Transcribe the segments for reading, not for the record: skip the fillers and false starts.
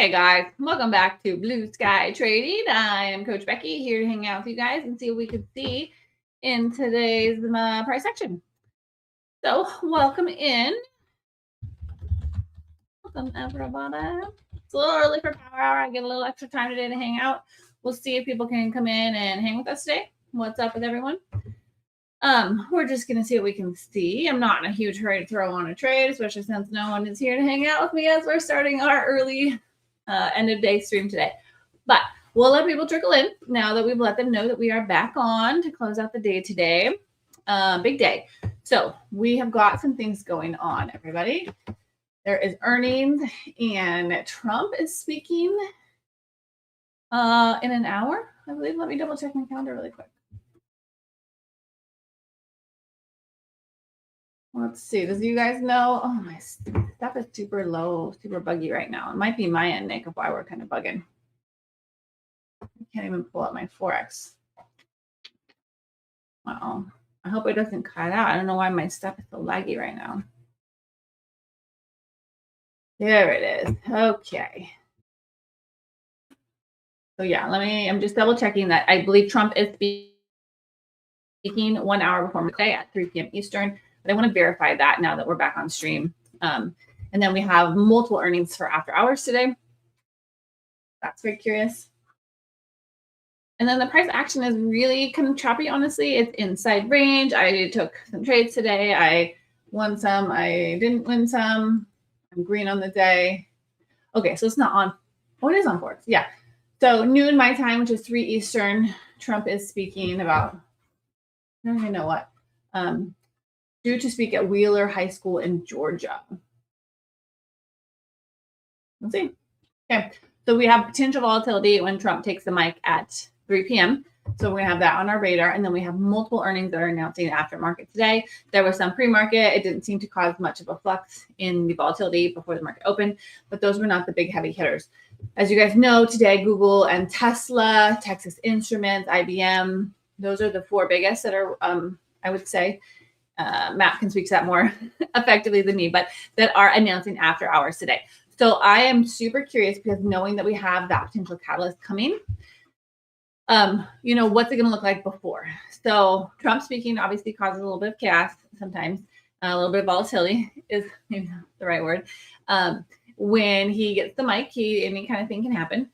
Hey guys, welcome back to Blue Sky Trading. I am Coach Becky here to hang out with you guys and see what we could see in today's price action. So welcome in. Welcome everybody. It's a little early for power hour. I get a little extra time today to hang out. We'll see if people can come in and hang with us today. What's up with everyone? We're just gonna see what we can see. I'm not in a huge hurry to throw on a trade, especially since no one is here to hang out with me as we're starting our early end of day stream today. But we'll let people trickle in now that we've let them know that we are back on to close out the day today. Big day. So we have got some things going on, everybody. There is earnings and Trump is speaking in an hour, I believe. Let me double check my calendar really quick. Let's see. Does you guys know? Oh, my stuff is super low, super buggy right now. It might be my end, Nick, of why we're kind of bugging. I can't even pull up my Forex. Uh-oh. I hope it doesn't cut out. I don't know why my stuff is so laggy right now. There it is. Okay. So yeah, I'm just double checking that. I believe Trump is speaking 1 hour before midday at 3 p.m. Eastern. But I want to verify that now that we're back on stream. And then we have multiple earnings for after hours today. That's very curious. And then the price action is really kind of choppy, honestly. It's inside range. I took some trades today. I won some. I didn't win some. I'm green on the day. Okay, so it's not on. Oh, it is on Forex. Yeah. So noon my time, which is 3 Eastern, Trump is speaking about, I don't even know what. Due to speak at Wheeler High School in Georgia. Let's see. Okay, so we have potential volatility when Trump takes the mic at 3 p.m. So we're going to have that on our radar. And then we have multiple earnings that are announcing after market today. There was some pre-market. It didn't seem to cause much of a flux in the volatility before the market opened, but those were not the big heavy hitters. As you guys know, today, Google and Tesla, Texas Instruments, IBM, those are the four biggest that are, I would say, Matt can speak to that more effectively than me, but that are announcing after hours today. So I am super curious because knowing that we have that potential catalyst coming, what's it going to look like before? So Trump speaking obviously causes a little bit of chaos sometimes. A little bit of volatility is maybe not the right word. When he gets the mic, any kind of thing can happen.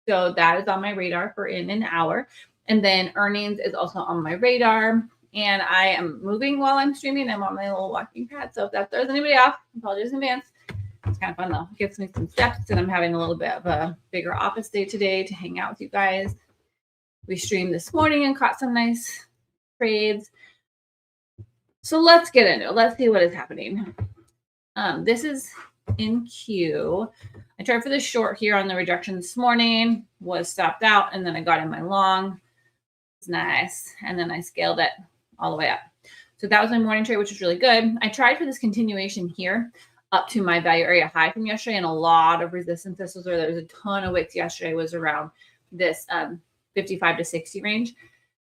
So that is on my radar for in an hour. And then earnings is also on my radar. And I am moving while I'm streaming. I'm on my little walking pad. So if that throws anybody off, apologies in advance. It's kind of fun though. It gives me some steps, and I'm having a little bit of a bigger office day today to hang out with you guys. We streamed this morning and caught some nice trades. So let's get into it. Let's see what is happening. This is in Q. I tried for the short here on the rejection this morning, was stopped out, and then I got in my long. It's nice. And then I scaled it all the way up. So that was my morning trade, which was really good. I tried for this continuation here up to my value area high from yesterday and a lot of resistance. This was where there was a ton of wicks yesterday, was around this 55 to 60 range.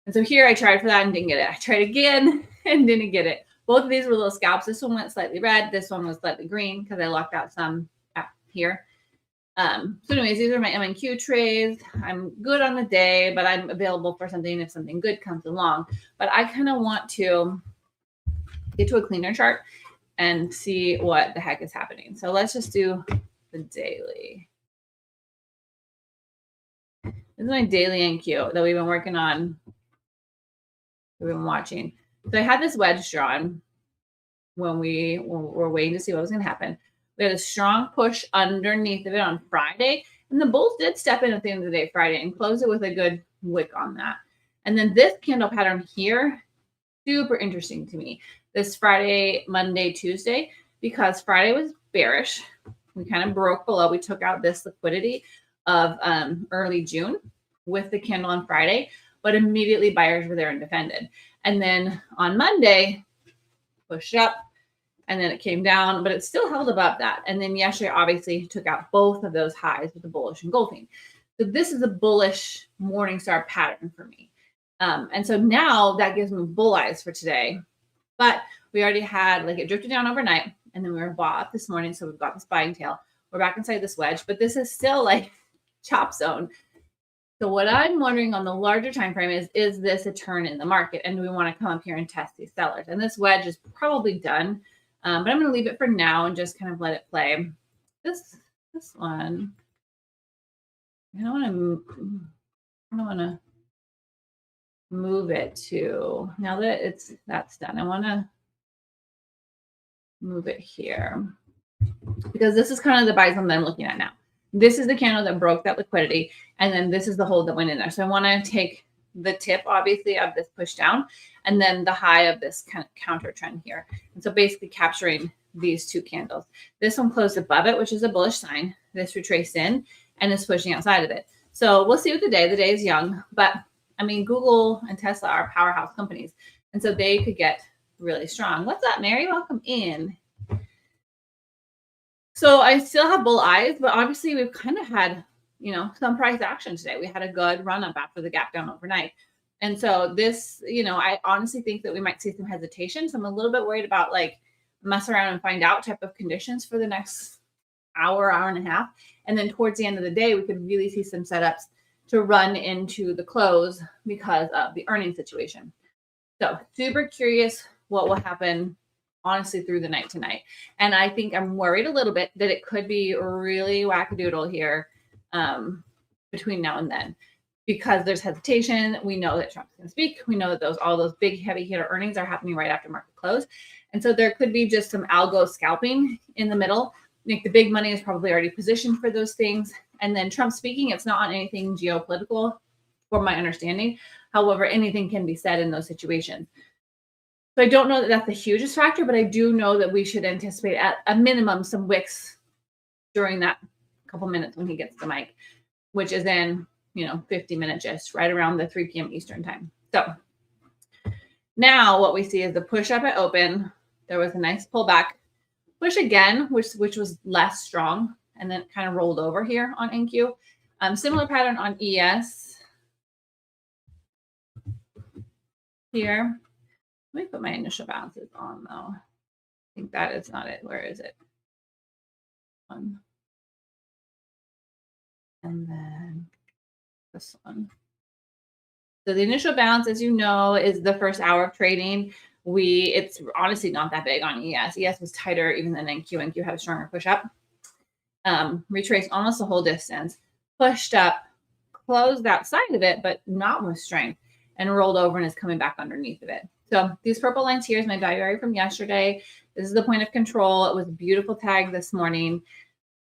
And so here I tried for that and didn't get it. I tried again and didn't get it. Both of these were little scalps. This one went slightly red. This one was slightly green because I locked out some here. So anyways, these are my MNQ trades. I'm good on the day, but I'm available for something if something good comes along. But I kind of want to get to a cleaner chart and see what the heck is happening. So let's just do the daily. This is my daily NQ that we've been working on. We've been watching. So I had this wedge drawn when we were waiting to see what was going to happen. We had a strong push underneath of it on Friday, and the bulls did step in at the end of the day Friday and close it with a good wick on that. And then this candle pattern here, super interesting to me. This Friday, Monday, Tuesday, because Friday was bearish. We kind of broke below. We took out this liquidity of early June with the candle on Friday, but immediately buyers were there and defended. And then on Monday, pushed up, and then it came down, but it still held above that. And then yesterday, obviously, took out both of those highs with the bullish engulfing. So this is a bullish Morningstar pattern for me. And so now that gives me bull eyes for today. But we already had, it drifted down overnight, and then we were bought up this morning. So we've got this buying tail. We're back inside this wedge, but this is still like chop zone. So what I'm wondering on the larger time frame is this a turn in the market? And do we want to come up here and test these sellers? And this wedge is probably done, but I'm going to leave it for now and just kind of let it play. This one, I don't want to move it to, now that that's done, I want to move it here because this is kind of the buy zone that I'm looking at now. This is the candle that broke that liquidity, and then this is the hold that went in there. So I want to take the tip, obviously, of this push down, and then the high of this kind of counter trend here. And so basically capturing these two candles. This one closed above it, which is a bullish sign. This retraced in and is pushing outside of it. So we'll see what the day is young, but I mean, Google and Tesla are powerhouse companies, and so they could get really strong. What's up, Mary? Welcome in. So I still have bull eyes, but obviously we've kind of had, some price action today. We had a good run up after the gap down overnight. And so this, I honestly think that we might see some hesitation. So I'm a little bit worried about like mess around and find out type of conditions for the next hour and a half. And then towards the end of the day, we could really see some setups to run into the close because of the earnings situation. So super curious what will happen honestly through the night tonight. And I think I'm worried a little bit that it could be really wackadoodle here between now and then because there's hesitation. We know that Trump's going to speak. We know that all those big heavy hitter earnings are happening right after market close. And so there could be just some algo scalping in the middle. I think the big money is probably already positioned for those things. And then Trump speaking, it's not on anything geopolitical from my understanding. However, anything can be said in those situations. So I don't know that that's the hugest factor, but I do know that we should anticipate at a minimum some wicks during that couple minutes when he gets the mic, which is in, 50-minute gist, right around the 3 p.m. Eastern time. So now what we see is the push up at open. There was a nice pullback, push again, which was less strong, and then kind of rolled over here on NQ. Similar pattern on ES here. Let me put my initial balances on though. I think that is not it. Where is it? One. And then this one. So the initial balance, as you know, is the first hour of trading. It's honestly not that big on ES. ES was tighter even than NQ. NQ had a stronger push up. Retraced almost the whole distance, pushed up, closed outside of it, but not with strength, and rolled over and is coming back underneath of it. So these purple lines here is my value area from yesterday. This is the point of control. It was a beautiful tag this morning.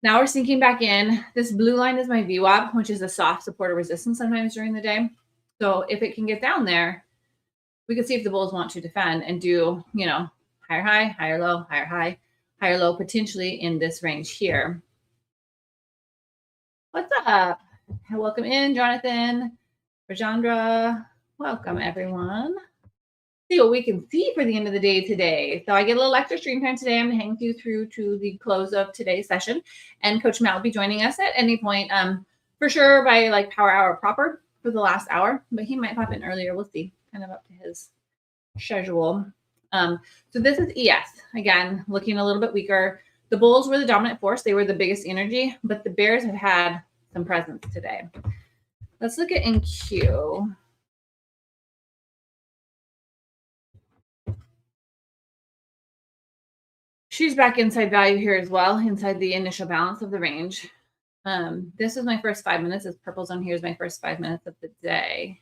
Now we're sinking back in. This blue line is my VWAP, which is a soft support or resistance sometimes during the day. So if it can get down there, we can see if the bulls want to defend and do, higher high, higher low, higher high, higher low, potentially in this range here. What's up? Welcome in, Jonathan, Rajandra. Welcome, everyone. See what we can see for the end of the day today. So I get a little extra stream time today. I'm going to hang you through to the close of today's session. And Coach Matt will be joining us at any point, for sure by like power hour proper for the last hour. But he might pop in earlier. We'll see. Kind of up to his schedule. So this is ES. Again, looking a little bit weaker. The bulls were the dominant force. They were the biggest energy. But the bears have had some presence today. Let's look at NQ. She's back inside value here as well, inside the initial balance of the range. This is my first 5 minutes. This purple zone here is my first 5 minutes of the day.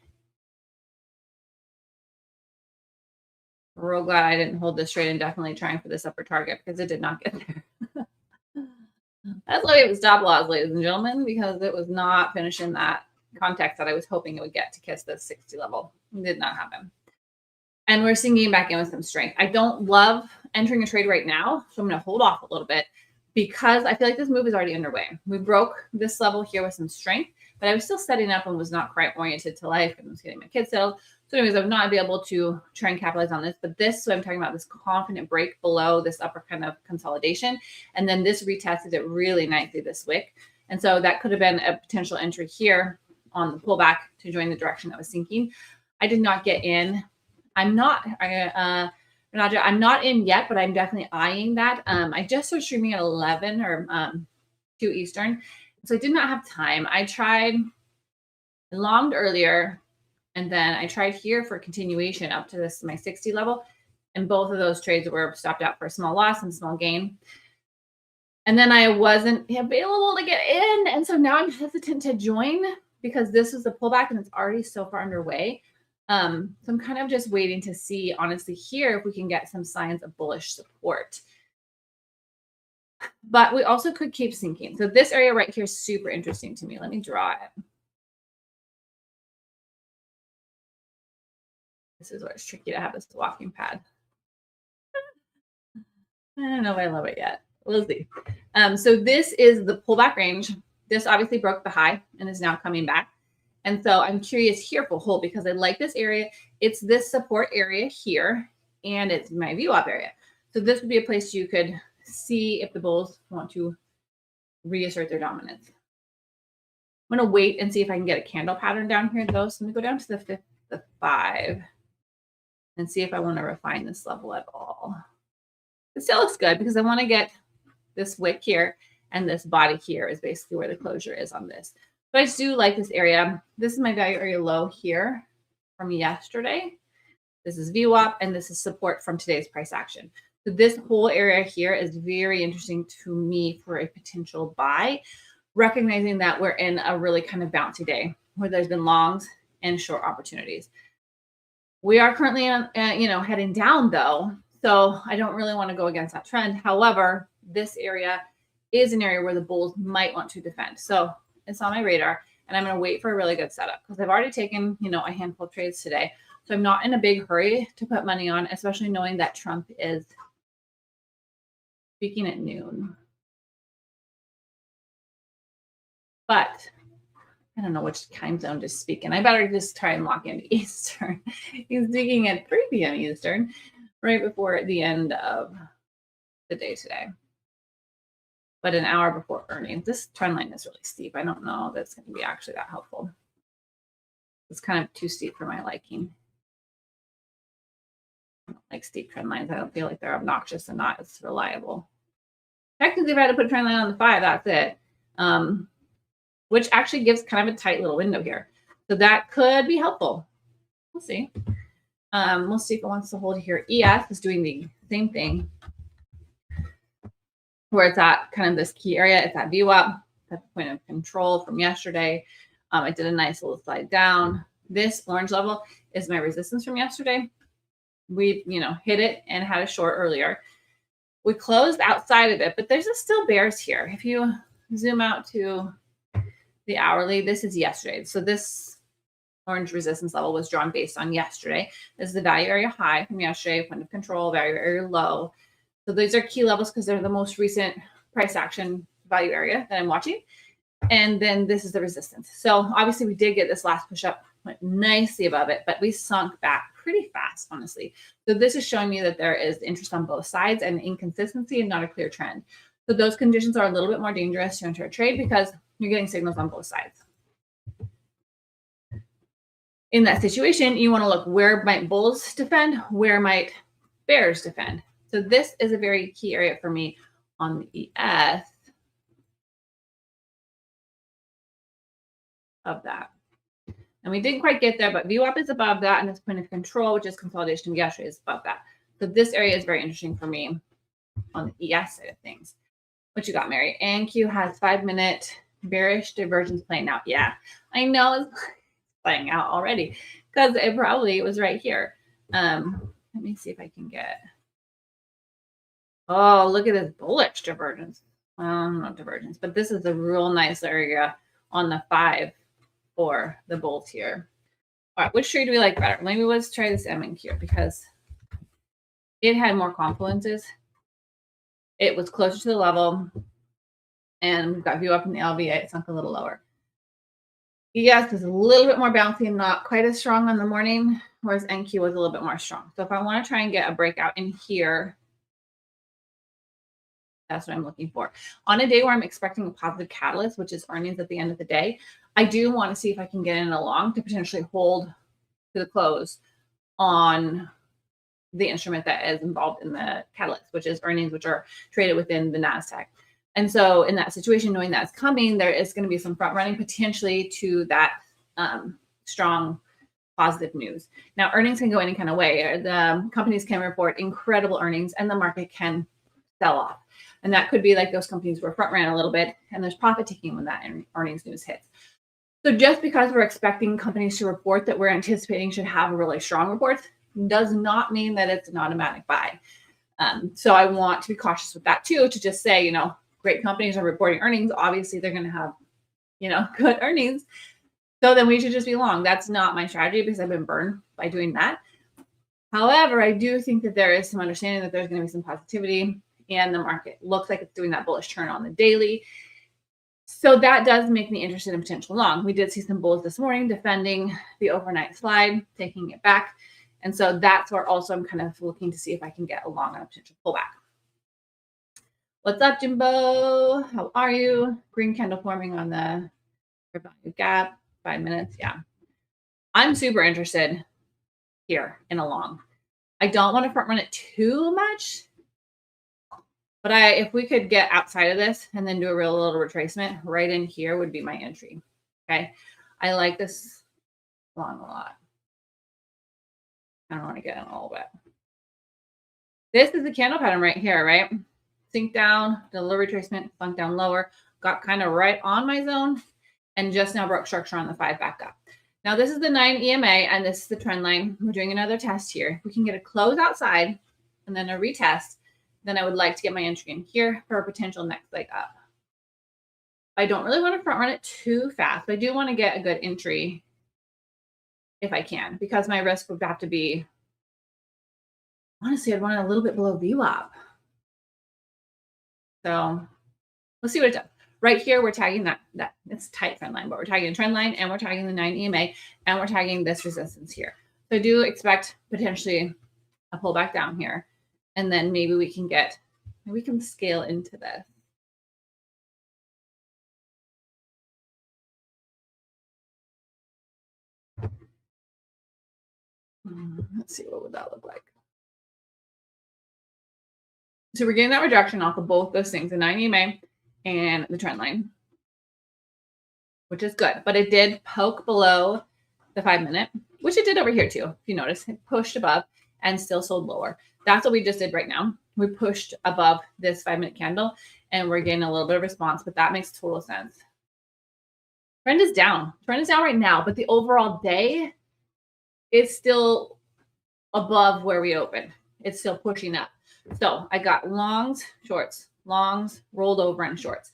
Real glad I didn't hold this trade and definitely trying for this upper target because it did not get there. That's why it was stop loss, ladies and gentlemen, because it was not finishing that context that I was hoping it would get to kiss the 60 level. It did not happen. And we're sinking back in with some strength. I don't love entering a trade right now, so I'm going to hold off a little bit because I feel like this move is already underway. We broke this level here with some strength, but I was still setting up and was not quite oriented to life and was getting my kids settled. So anyways, I would not be able to try and capitalize on this, but this, so I'm talking about this confident break below this upper kind of consolidation. And then this retested it really nicely this wick. And so that could have been a potential entry here on the pullback to join the direction that was sinking. I did not get in. I'm not in yet, but I'm definitely eyeing that. I just started streaming at 11 or 2 Eastern. So I did not have time. I longed earlier, and then I tried here for continuation up to this my 60 level. And both of those trades were stopped out for a small loss and small gain. And then I wasn't available to get in. And so now I'm hesitant to join because this is a pullback and it's already so far underway. So I'm kind of just waiting to see, honestly, here if we can get some signs of bullish support. But we also could keep sinking. So this area right here is super interesting to me. Let me draw it. This is where it's tricky to have this walking pad. I don't know if I love it yet. We'll see. So this is the pullback range. This obviously broke the high and is now coming back. And so I'm curious here for hold because I like this area. It's this support area here, and it's my VWAP area. So this would be a place you could see if the bulls want to reassert their dominance. I'm going to wait and see if I can get a candle pattern down here, though. So let me go down to the 5 and see if I want to refine this level at all. It still looks good because I want to get this wick here, and this body here is basically where the closure is on this. But I do like this area. This is my value area low here from yesterday. This is VWAP, and this is support from today's price action. So this whole area here is very interesting to me for a potential buy, recognizing that we're in a really kind of bouncy day where there's been longs and short opportunities. We are currently heading down though. So I don't really want to go against that trend. However, this area is an area where the bulls might want to defend. So it's on my radar, and I'm going to wait for a really good setup because I've already taken, a handful of trades today. So I'm not in a big hurry to put money on, especially knowing that Trump is speaking at noon. But I don't know which time zone to speak in. I better just try and lock into Eastern. He's speaking at 3 p.m. Eastern, right before the end of the day today. But an hour before earnings. This trend line is really steep. I don't know if that's going to be actually that helpful. It's kind of too steep for my liking. I don't like steep trend lines. I don't feel like they're obnoxious and not as reliable. Technically, if I had to put a trend line on the 5, that's it. Which actually gives kind of a tight little window here. So that could be helpful. We'll see. We'll see if it wants to hold here. ES is doing the same thing, where it's at kind of this key area. It's at VWAP, that's the point of control from yesterday. I did a nice little slide down. This orange level is my resistance from yesterday. We, hit it and had a short earlier. We closed outside of it, but there's still bears here. If you zoom out to the hourly, this is yesterday. So this orange resistance level was drawn based on yesterday. This is the value area high from yesterday, point of control, value area low. So these are key levels because they're the most recent price action value area that I'm watching. And then this is the resistance. So obviously we did get this last push up, went nicely above it, but we sunk back pretty fast, honestly. So this is showing me that there is interest on both sides and inconsistency and not a clear trend. So those conditions are a little bit more dangerous to enter a trade because you're getting signals on both sides. In that situation, you want to look where might bulls defend, where might bears defend. So this is a very key area for me on the ES of that. And we didn't quite get there, but VWAP is above that, and this point of control, which is consolidation of yesterday, is above that. So this area is very interesting for me on the ES side of things. What you got, Mary? NQ has 5-minute bearish divergence playing out. Yeah, I know it's playing out already because it was right here. Let me see if I can get. Oh, look at this bullish divergence. Well, not divergence, but this is a real nice area on the 5 for the bulls here. All right, which trade do we like better? Maybe let's try this MNQ because it had more confluences. It was closer to the level, and we've got view up in the LVA. It sunk a little lower. ES is a little bit more bouncy and not quite as strong on the morning, whereas NQ was a little bit more strong. So if I want to try and get a breakout in here, that's what I'm looking for. On a day where I'm expecting a positive catalyst, which is earnings at the end of the day, I do want to see if I can get in a long to potentially hold to the close on the instrument that is involved in the catalyst, which is earnings, which are traded within the NASDAQ. And so in that situation, knowing that's coming, there is going to be some front running potentially to that strong positive news. Now, earnings can go any kind of way. The companies can report incredible earnings and the market can sell off. And that could be like those companies were front ran a little bit and there's profit taking when that earnings news hits. So just because we're expecting companies to report that we're anticipating should have a really strong report does not mean that it's an automatic buy. So I want to be cautious with that too, to just say, great companies are reporting earnings. Obviously, they're going to have, good earnings. So then we should just be long. That's not my strategy because I've been burned by doing that. However, I do think that there is some understanding that there's going to be some positivity and the market looks like it's doing that bullish turn on the daily. So that does make me interested in potential long. We did see some bulls this morning defending the overnight slide, taking it back. And so that's where also I'm kind of looking to see if I can get a long on a potential pullback. What's up, Jimbo? How are you? Green candle forming on the fair value gap, 5 minutes. Yeah. I'm super interested here in a long. I don't want to front run it too much, but if we could get outside of this and then do a real little retracement right in here would be my entry. Okay. I like this long a lot. I don't want to get in a little bit. This is the candle pattern right here, right? Sink down, did a little retracement, sunk down lower, got kind of right on my zone, and just now broke structure on the 5 back up. Now this is the 9 EMA, and this is the trend line. We're doing another test here. If we can get a close outside and then a retest, then I would like to get my entry in here for a potential next leg up. I don't really want to front run it too fast, but I do want to get a good entry if I can, because my risk would have to be, honestly, I'd want it a little bit below VWAP. So let's see what it does. Right here, we're tagging that it's tight trend line, but we're tagging a trend line and we're tagging the 9 EMA and we're tagging this resistance here. So I do expect potentially a pullback down here. And then maybe we can scale into this. Let's see, what would that look like? So we're getting that rejection off of both those things, the 9 EMA and the trend line, which is good. But it did poke below the 5 minute, which it did over here too. If you notice, it pushed above and still sold lower. That's what we just did right now. We pushed above this 5 minute candle and we're getting a little bit of response, but that makes total sense. Trend is down. Trend is down right now, but the overall day is still above where we opened. It's still pushing up. So I got longs, shorts, longs, rolled over and shorts.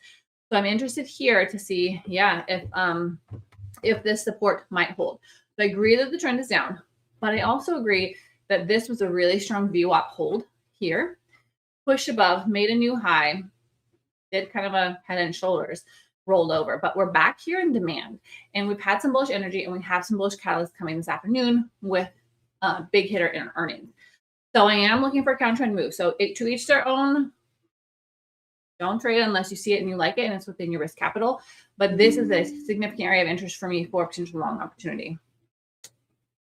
So I'm interested here to see, if this support might hold. So I agree that the trend is down, but I also agree that this was a really strong VWAP hold here, pushed above, made a new high, did kind of a head and shoulders, rolled over, but we're back here in demand and we've had some bullish energy and we have some bullish catalysts coming this afternoon with a big hitter in earnings. So I am looking for a counter trend move. So to each their own. Don't trade unless you see it and you like it and it's within your risk capital. But this is a significant area of interest for me for a potential long opportunity.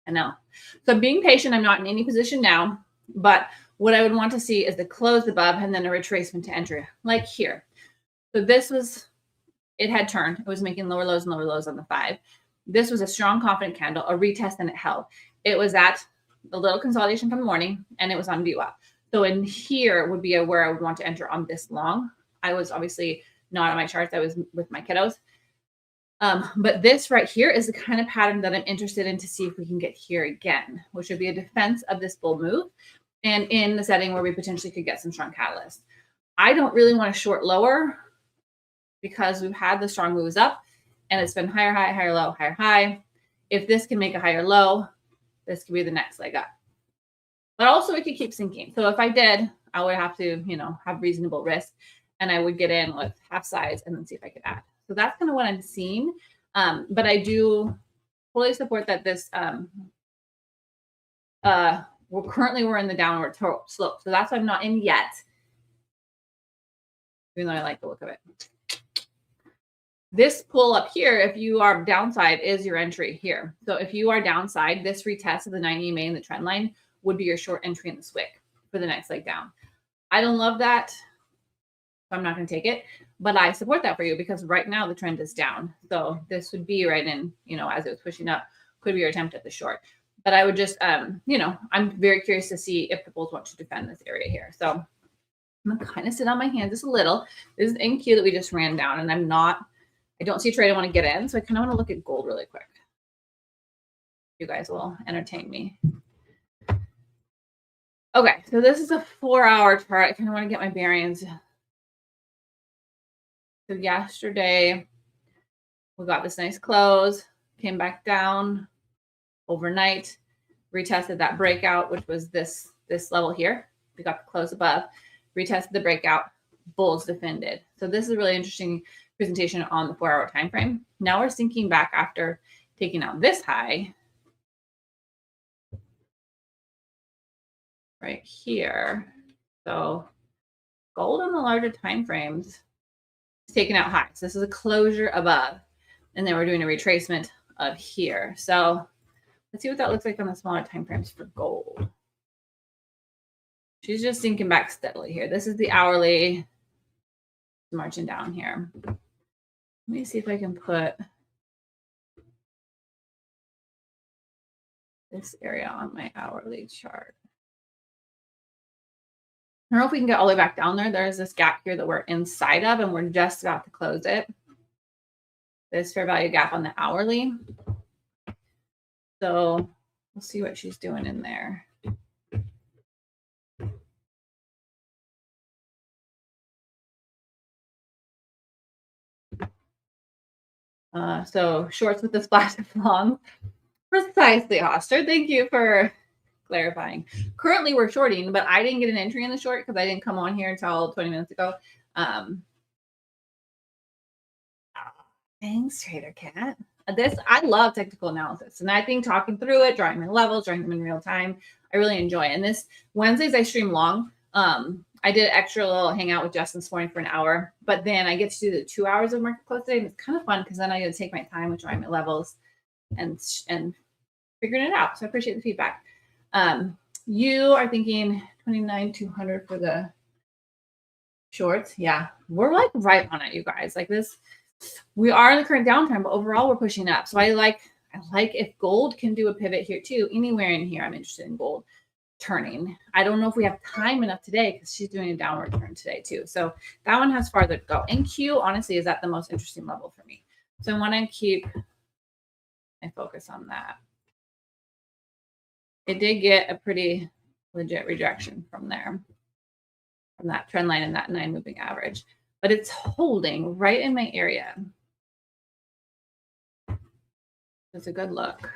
I know. So I'm being patient. I'm not in any position now, but what I would want to see is the close above and then a retracement to enter, like here. So this was, it had turned. It was making lower lows and lower lows on the 5. This was a strong, confident candle, a retest, and it held. It was at a little consolidation from the morning, and it was on VWAP. So in here would be where I would want to enter on this long. I was obviously not on my charts. I was with my kiddos. But this right here is the kind of pattern that I'm interested in to see if we can get here again, which would be a defense of this bull move and in the setting where we potentially could get some strong catalysts. I don't really want to short lower because we've had the strong moves up and it's been higher high, higher low, higher high. If this can make a higher low, this could be the next leg up. But also it could keep sinking. So if I did, I would have to, have reasonable risk and I would get in with half size and then see if I could add. So that's kind of what I'm seeing. But I do fully support that this, we're in the downward slope. So that's why I'm not in yet, even though I like the look of it. This pull up here, if you are downside, is your entry here. So if you are downside, this retest of the 9 EMA and the trend line would be your short entry in the SWIC for the next leg down. I don't love that. So I'm not going to take it, but I support that for you because right now the trend is down. So this would be right in, as it was pushing up, could be your attempt at the short. But I would just, I'm very curious to see if the bulls want to defend this area here. So I'm going to kind of sit on my hands just a little. This is NQ that we just ran down, and I don't see a trade I want to get in. So I kind of want to look at gold really quick. You guys will entertain me. Okay, so this is a 4-hour chart. I kind of want to get my bearings. So yesterday, we got this nice close, came back down overnight, retested that breakout, which was this level here. We got the close above, retested the breakout, bulls defended. So this is a really interesting presentation on the 4-hour time frame. Now we're sinking back after taking out this high right here. So gold on the larger time frames is taking out highs. This is a closure above, and then we're doing a retracement of here. So let's see what that looks like on the smaller time frames for gold. She's just sinking back steadily here. This is the hourly, marching down here. Let me see if I can put this area on my hourly chart. I don't know if we can get all the way back down there. There's this gap here that we're inside of, and we're just about to close it. This fair value gap on the hourly. So we'll see what she's doing in there. So shorts with the splash of long. Precisely, Hoster. Thank you for clarifying. Currently, we're shorting, but I didn't get an entry in the short because I didn't come on here until 20 minutes ago. Thanks, Trader Cat. I love technical analysis, and I think talking through it, drawing my levels, drawing them in real time, I really enjoy it. And this Wednesdays I stream long. I did an extra little hangout with Justin this morning for an hour, but then I get to do the 2 hours of market close today, and it's kind of fun because then I get to take my time with drawing my levels and figuring it out. So I appreciate the feedback. You are thinking 29,200 for the shorts. Yeah, we're like right on it, you guys. Like this, we are in the current downtime, but overall we're pushing up. So I like if gold can do a pivot here too. Anywhere in here, I'm interested in gold turning. I don't know if we have time enough today because she's doing a downward turn today too. So that one has farther to go. And Q honestly is at the most interesting level for me. So I want to keep my focus on that. It did get a pretty legit rejection from there, from that trend line and that 9 moving average, but it's holding right in my area. It's a good look.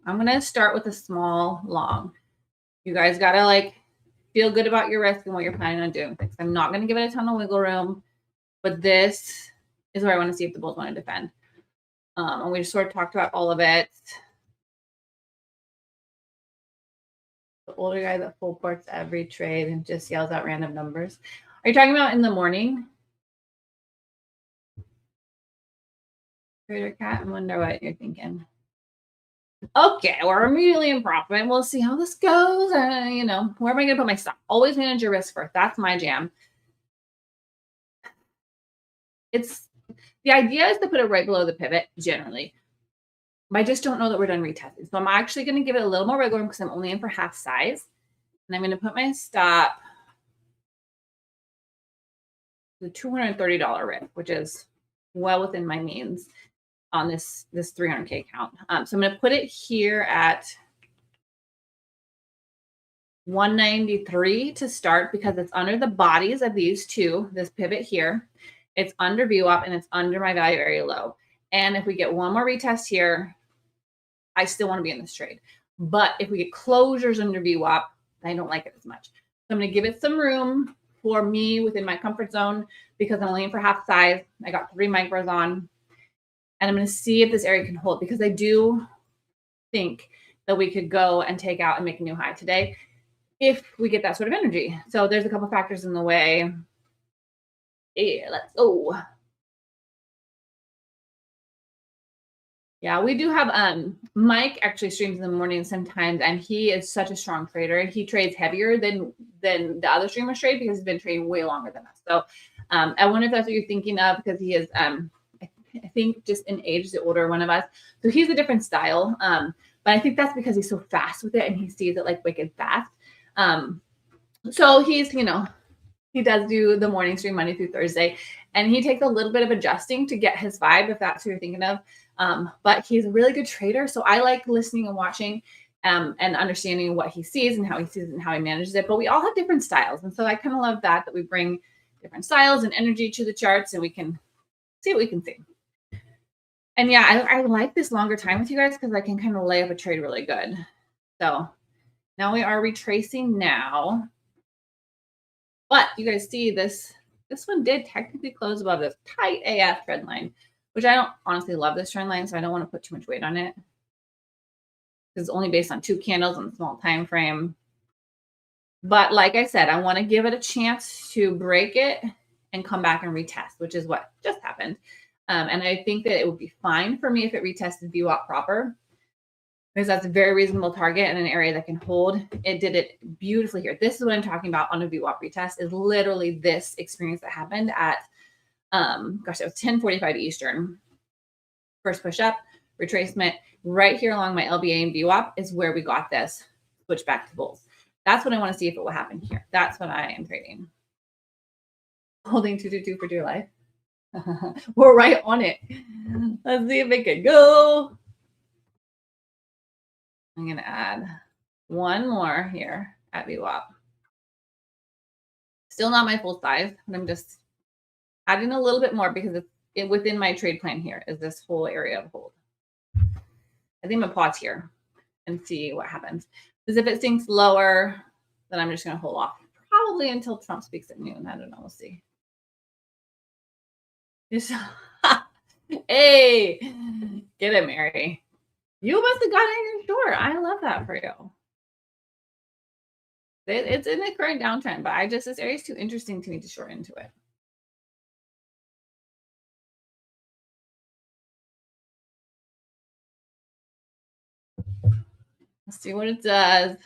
I'm going to start with a small long. You guys got to feel good about your risk and what you're planning on doing. I'm not going to give it a ton of wiggle room, but this is where I want to see if the bulls want to defend. And we just sort of talked about all of it. The older guy that full ports every trade and just yells out random numbers. Are you talking about in the morning? Trader Cat, I wonder what you're thinking. Okay, we're immediately in profit. We'll see how this goes. Where am I going to put my stop? Always manage your risk first. That's my jam. The idea is to put it right below the pivot generally. I just don't know that we're done retesting. So I'm actually going to give it a little more wiggle room because I'm only in for half size. And I'm going to put my stop the $230 rip, which is well within my means on this 300K count. So I'm going to put it here at 193 to start because it's under the bodies of these two, this pivot here. It's under VWAP and it's under my value area low. And if we get one more retest here, I still want to be in this trade. But if we get closures under VWAP, I don't like it as much. So I'm going to give it some room for me within my comfort zone because I'm only in for half size. I got 3 micros on. And I'm going to see if this area can hold because I do think that we could go and take out and make a new high today if we get that sort of energy. So there's a couple factors in the way. Yeah, let's go. Yeah, we do have Mike actually streams in the morning sometimes, and he is such a strong trader. He trades heavier than the other streamers trade because he's been trading way longer than us. So I wonder if that's what you're thinking of, because he is I think just in age the older one of us. So he's a different style. But I think that's because he's so fast with it and he sees it like wicked fast. So he's, he does do the morning stream Monday through Thursday, and he takes a little bit of adjusting to get his vibe, if that's what you're thinking of. But he's a really good trader. So I like listening and watching and understanding what he sees and how he sees it and how he manages it. But we all have different styles. And so I kind of love that we bring different styles and energy to the charts, and we can see what we can see. And yeah, I like this longer time with you guys because I can kind of lay up a trade really good. So now we are retracing now. But you guys see this one did technically close above this tight AF trend line, which I don't honestly love this trend line, so I don't want to put too much weight on it. It's only based on 2 candles on a small time frame. But like I said, I want to give it a chance to break it and come back and retest, which is what just happened. And I think that it would be fine for me if it retested VWAP proper, because that's a very reasonable target and an area that can hold. It did it beautifully here. This is what I'm talking about on a VWAP retest, is literally this experience that happened at, gosh, it was 10:45 Eastern. First push up, retracement, right here along my LBA and VWAP is where we got this switch back to bulls. That's what I want to see if it will happen here. That's what I am trading. Holding 222 for dear life. We're right on it. Let's see if it can go. I'm going to add one more here at VWAP. Still not my full size, but I'm just adding a little bit more because it's within my trade plan here is this whole area of hold. I think I'm going to pause here and see what happens. Because if it sinks lower, then I'm just going to hold off probably until Trump speaks at noon. I don't know. We'll see. Hey, get it, Mary. You must have gotten in your short. I love that for you. It's in the current downtrend, but this area is too interesting to me to short into it. Let's see what it does.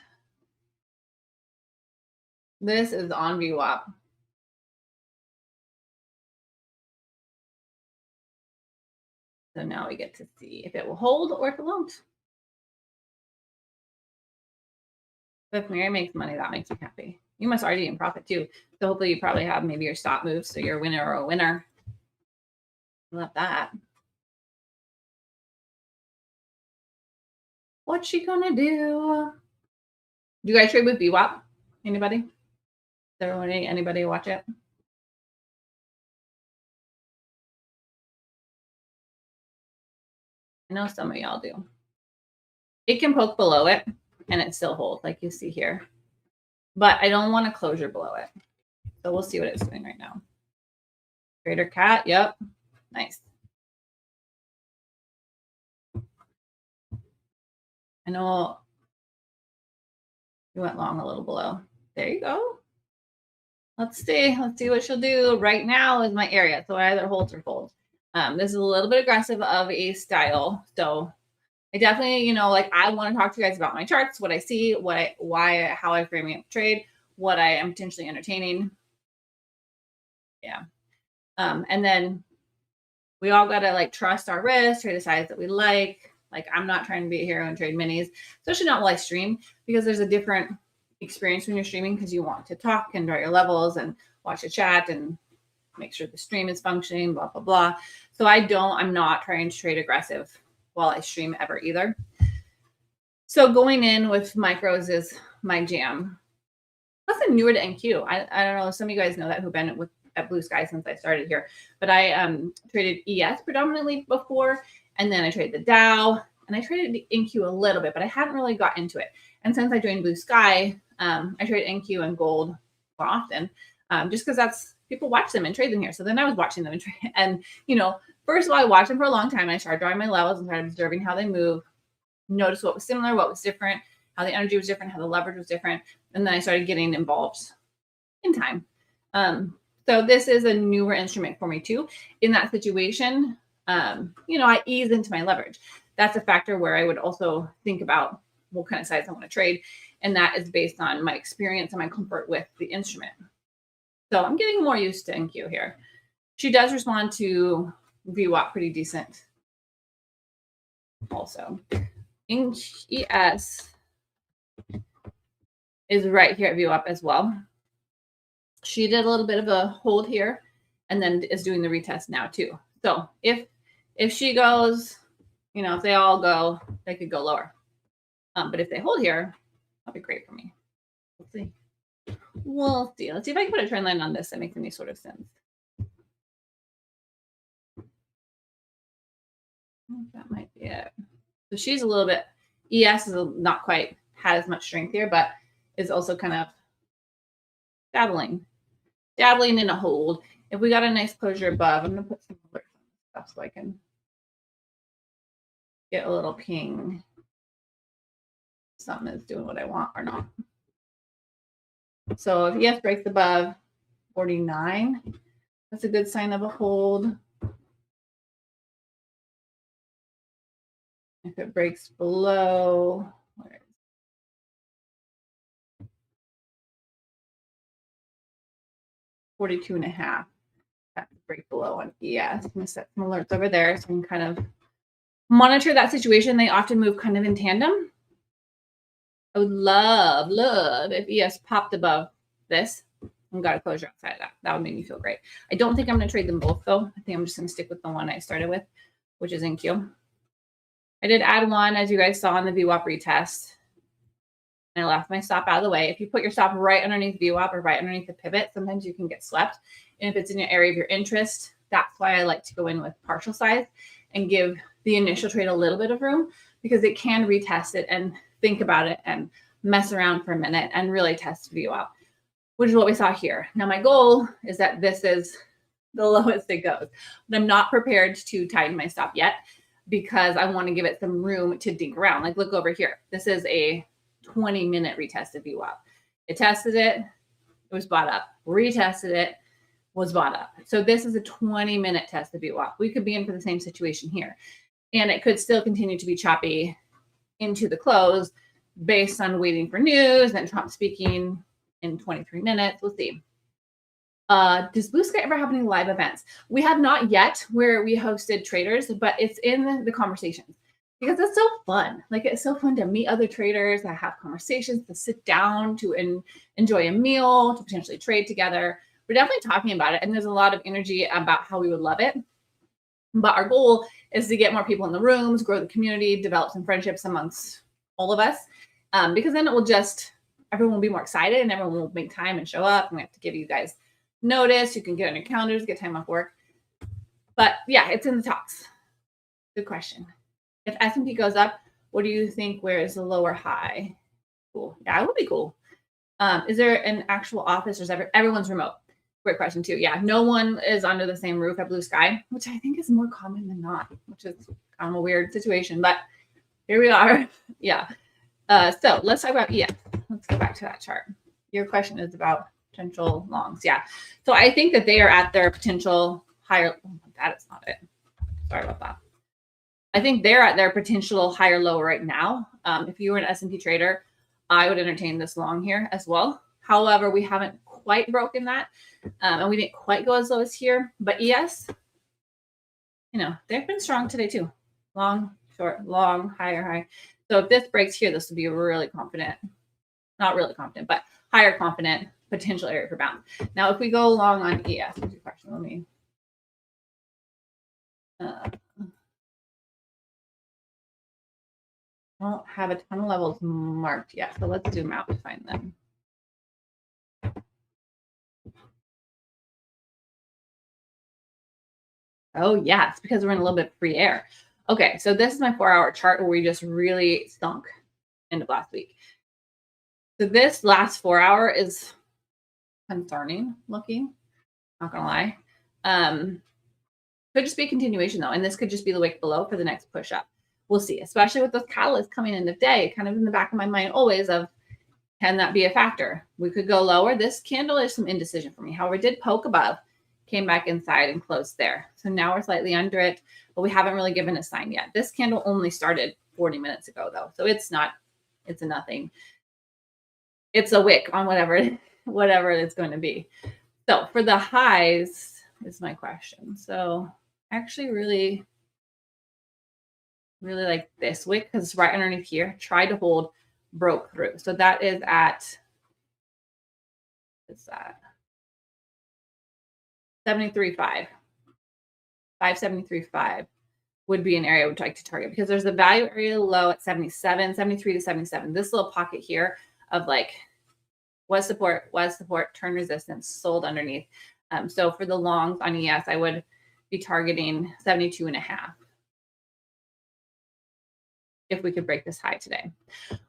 This is on VWAP. So now we get to see if it will hold or if it won't. But if Mary makes money, that makes me happy. You must already be in profit too. So hopefully you probably have maybe your stop moves, so you're a winner or a winner. Love that. What's she gonna do? Do you guys trade with VWAP? Anybody? Anybody watch it? I know some of y'all do. It can poke below it and it still holds, like you see here. But I don't want a closure below it. So we'll see what it's doing right now. Trader cat, yep. Nice. I know you went long a little below. There you go. Let's see what she'll do. Right now is my area. So I either holds or folds. This is a little bit aggressive of a style. So I definitely, like I want to talk to you guys about my charts, what I see, how I frame up trade, what I am potentially entertaining. Yeah. And then we all got to trust our risk, trade the size that we like. I'm not trying to be a hero and trade minis, especially not while I stream, because there's a different experience when you're streaming, because you want to talk and draw your levels and watch the chat and make sure the stream is functioning, blah, blah, blah. So I'm not trying to trade aggressive while I stream ever either. So going in with micros is my jam. Plus I'm newer to NQ. I don't know. Some of you guys know that who've been at BluSky since I started here, but I traded ES predominantly before. And then I traded the Dow and I traded the NQ a little bit, but I hadn't really got into it. And since I joined BluSky, I trade NQ and gold more often, just because people watch them and trade them here. So then I was watching them and trade. And, first of all, I watched them for a long time. And I started drawing my levels and started observing how they move, notice what was similar, what was different, how the energy was different, how the leverage was different. And then I started getting involved in time. So this is a newer instrument for me too. In that situation, I ease into my leverage. that's a factor where I would also think about what kind of size I want to trade. And that is based on my experience and my comfort with the instrument. So I'm getting more used to NQ here. She does respond to VWAP pretty decent also. ES is right here at VWAP as well. She did a little bit of a hold here and then is doing the retest now too. So if she goes, you know, if they all go, they could go lower. But if they hold here, that'll be great for me. We'll see. We'll see. Let's see if I can put a trend line on this that makes any sort of sense. That might be it. So she's a little bit, ES is not quite has much strength here, but is also kind of dabbling in a hold. If we got a nice closure above, I'm going to put some alerts on stuff so I can get a little ping. Something is doing what I want or not. So if ES breaks above 49, that's a good sign of a hold. If it breaks below, where is it? 42.5, that's a break below on ES. I'm going to set some alerts over there so I can kind of monitor that situation. They often move kind of in tandem. I would love if ES popped above this and got a closure outside of that. That would make me feel great. I don't think I'm going to trade them both, though. I think I'm just going to stick with the one I started with, which is NQ. I did add one, as you guys saw in the VWAP retest. And I left my stop out of the way. If you put your stop right underneath VWAP or right underneath the pivot, sometimes you can get swept. And if it's in your area of your interest, that's why I like to go in with partial size and give the initial trade a little bit of room, because it can retest it and think about it and mess around for a minute and really test VWAP, which is what we saw here. Now, my goal is that this is the lowest it goes, but I'm not prepared to tighten my stop yet because I want to give it some room to dink around. Like, look over here. This is a 20-minute retest of VWAP. It tested it, it was bought up. Retested it, was bought up. So this is a 20-minute test of VWAP. We could be in for the same situation here. And it could still continue to be choppy into the close based on waiting for news and Trump speaking in 23 minutes. We'll see. Does BluSky ever have any live events? We have not yet where we hosted traders, but it's in the conversations because it's so fun. Like, it's so fun to meet other traders, to have conversations, to sit down, to enjoy a meal, to potentially trade together. We're definitely talking about it. And there's a lot of energy about how we would love it. But our goal is to get more people in the rooms, grow the community, develop some friendships amongst all of us. Because then it will just, everyone will be more excited and everyone will make time and show up. And we have to give you guys notice. You can get on your calendars, get time off work. But yeah, it's in the talks. Good question. If S&P goes up, what do you think? Where is the lower high? Cool. Yeah, it would be cool. Is there an actual office or is everyone's remote? Great question too. Yeah, no one is under the same roof at BluSky, which I think is more common than not, which is kind of a weird situation, but here we are. Yeah. So let's talk about ES. Let's go back to that chart. Your question is about potential longs. Yeah. So I think that they are at their potential higher. That is not it. Sorry about that. I think they're at their potential higher low right now. If you were an S&P trader, I would entertain this long here as well. However, we haven't quite broken that. And we didn't quite go as low as here. But ES, you know, they've been strong today too. Long, short, long, higher, high. So if this breaks here, this would be a really confident, not really confident, but higher confident potential area for bounce. Now, if we go long on ES, what's your question? Let me. I don't have a ton of levels marked yet, so let's zoom out to find them. Oh, yes, because we're in a little bit of free air. Okay, so this is my 4-hour chart where we just really stunk end of last week. So this last 4-hour is concerning looking, not gonna lie. Could just be a continuation though, and this could just be the wick below for the next push up. We'll see, especially with those catalysts coming in the day, kind of in the back of my mind always of, can that be a factor? We could go lower. This candle is some indecision for me. However, it did poke above came back inside and closed there. So now we're slightly under it, but we haven't really given a sign yet. This candle only started 40 minutes ago though. So it's a nothing. It's a wick on whatever it's going to be. So for the highs is my question. So I actually really like this wick because it's right underneath here. Try to hold, broke through. So that is at, what's that? 73.5. 573.5 would be an area I would like to target because there's a value area low at 77, 73 to 77. This little pocket here of like was support, turn resistance, sold underneath. So for the longs on ES, I would be targeting 72.5 if we could break this high today,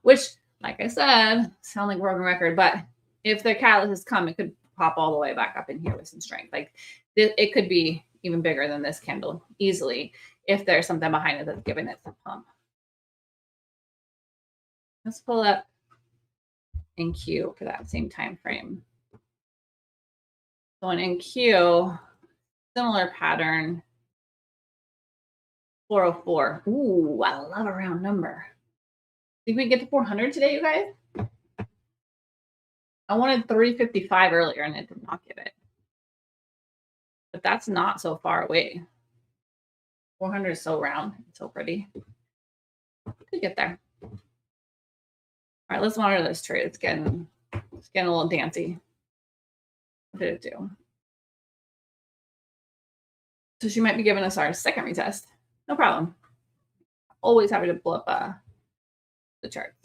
which, like I said, sound like broken record, but if the catalyst come, it could pop all the way back up in here with some strength. Like it could be even bigger than this candle easily if there's something behind it that's giving it some pump. Let's pull up NQ for that same time frame. So in NQ, similar pattern, 404. Ooh, I love a round number. Think we can get to 400 today, you guys? I wanted 355 earlier and it did not get it. But that's not so far away. 400 is so round and so pretty. Could get there. All right, let's monitor this trade. It's getting a little dancy. What did it do? So she might be giving us our second retest. No problem. Always happy to pull up the charts.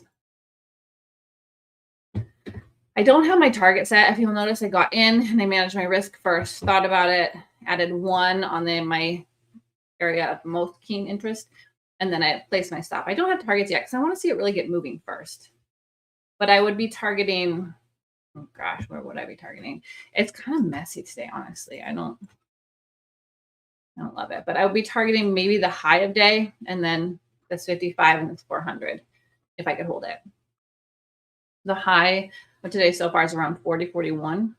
I don't have my target set. If you'll notice, I got in and I managed my risk first, thought about it, added 1 on my area of most keen interest, and then I placed my stop. I don't have targets yet because I want to see it really get moving first. But I would be targeting, oh gosh, where would I be targeting? It's kind of messy today, honestly. I don't love it, but I would be targeting maybe the high of day and then this 55 and this 400 if I could hold it. The high of today so far is around 40, 41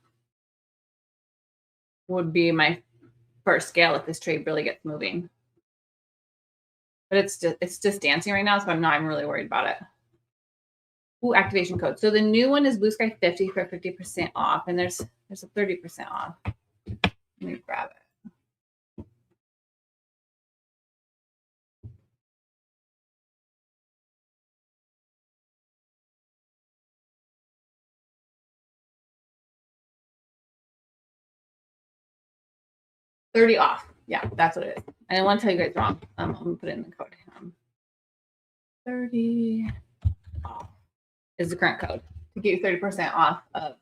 would be my first scale if this trade really gets moving. But it's just dancing right now, so I'm not even really worried about it. Ooh, activation code. So the new one is BluSky 50 for 50% off, and there's a 30% off. Let me grab it. $30 off. Yeah, that's what it is. I didn't want to tell you guys wrong. I'm gonna put it in the code. 30 off is the current code to get you 30% off of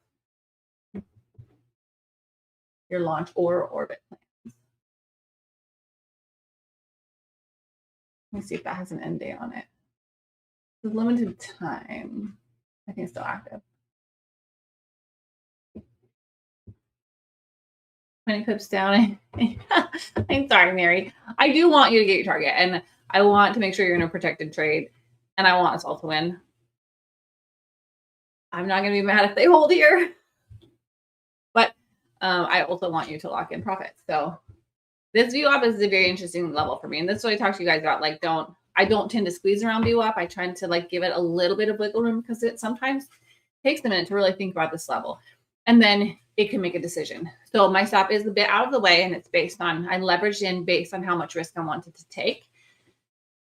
your launch or orbit plans. Let me see if that has an end date on it. It's limited time. I think it's still active. 20 pips down. I'm sorry, Mary. I do want you to get your target, and I want to make sure you're in a protected trade, and I want us all to win. I'm not going to be mad if they hold here, but I also want you to lock in profits. So this VWAP is a very interesting level for me, and this is what I talked to you guys about. Like, I don't tend to squeeze around VWAP. I try to like give it a little bit of wiggle room because it sometimes takes a minute to really think about this level, and then it can make a decision. So my stop is a bit out of the way, and it's based on, I leveraged in based on how much risk I wanted to take.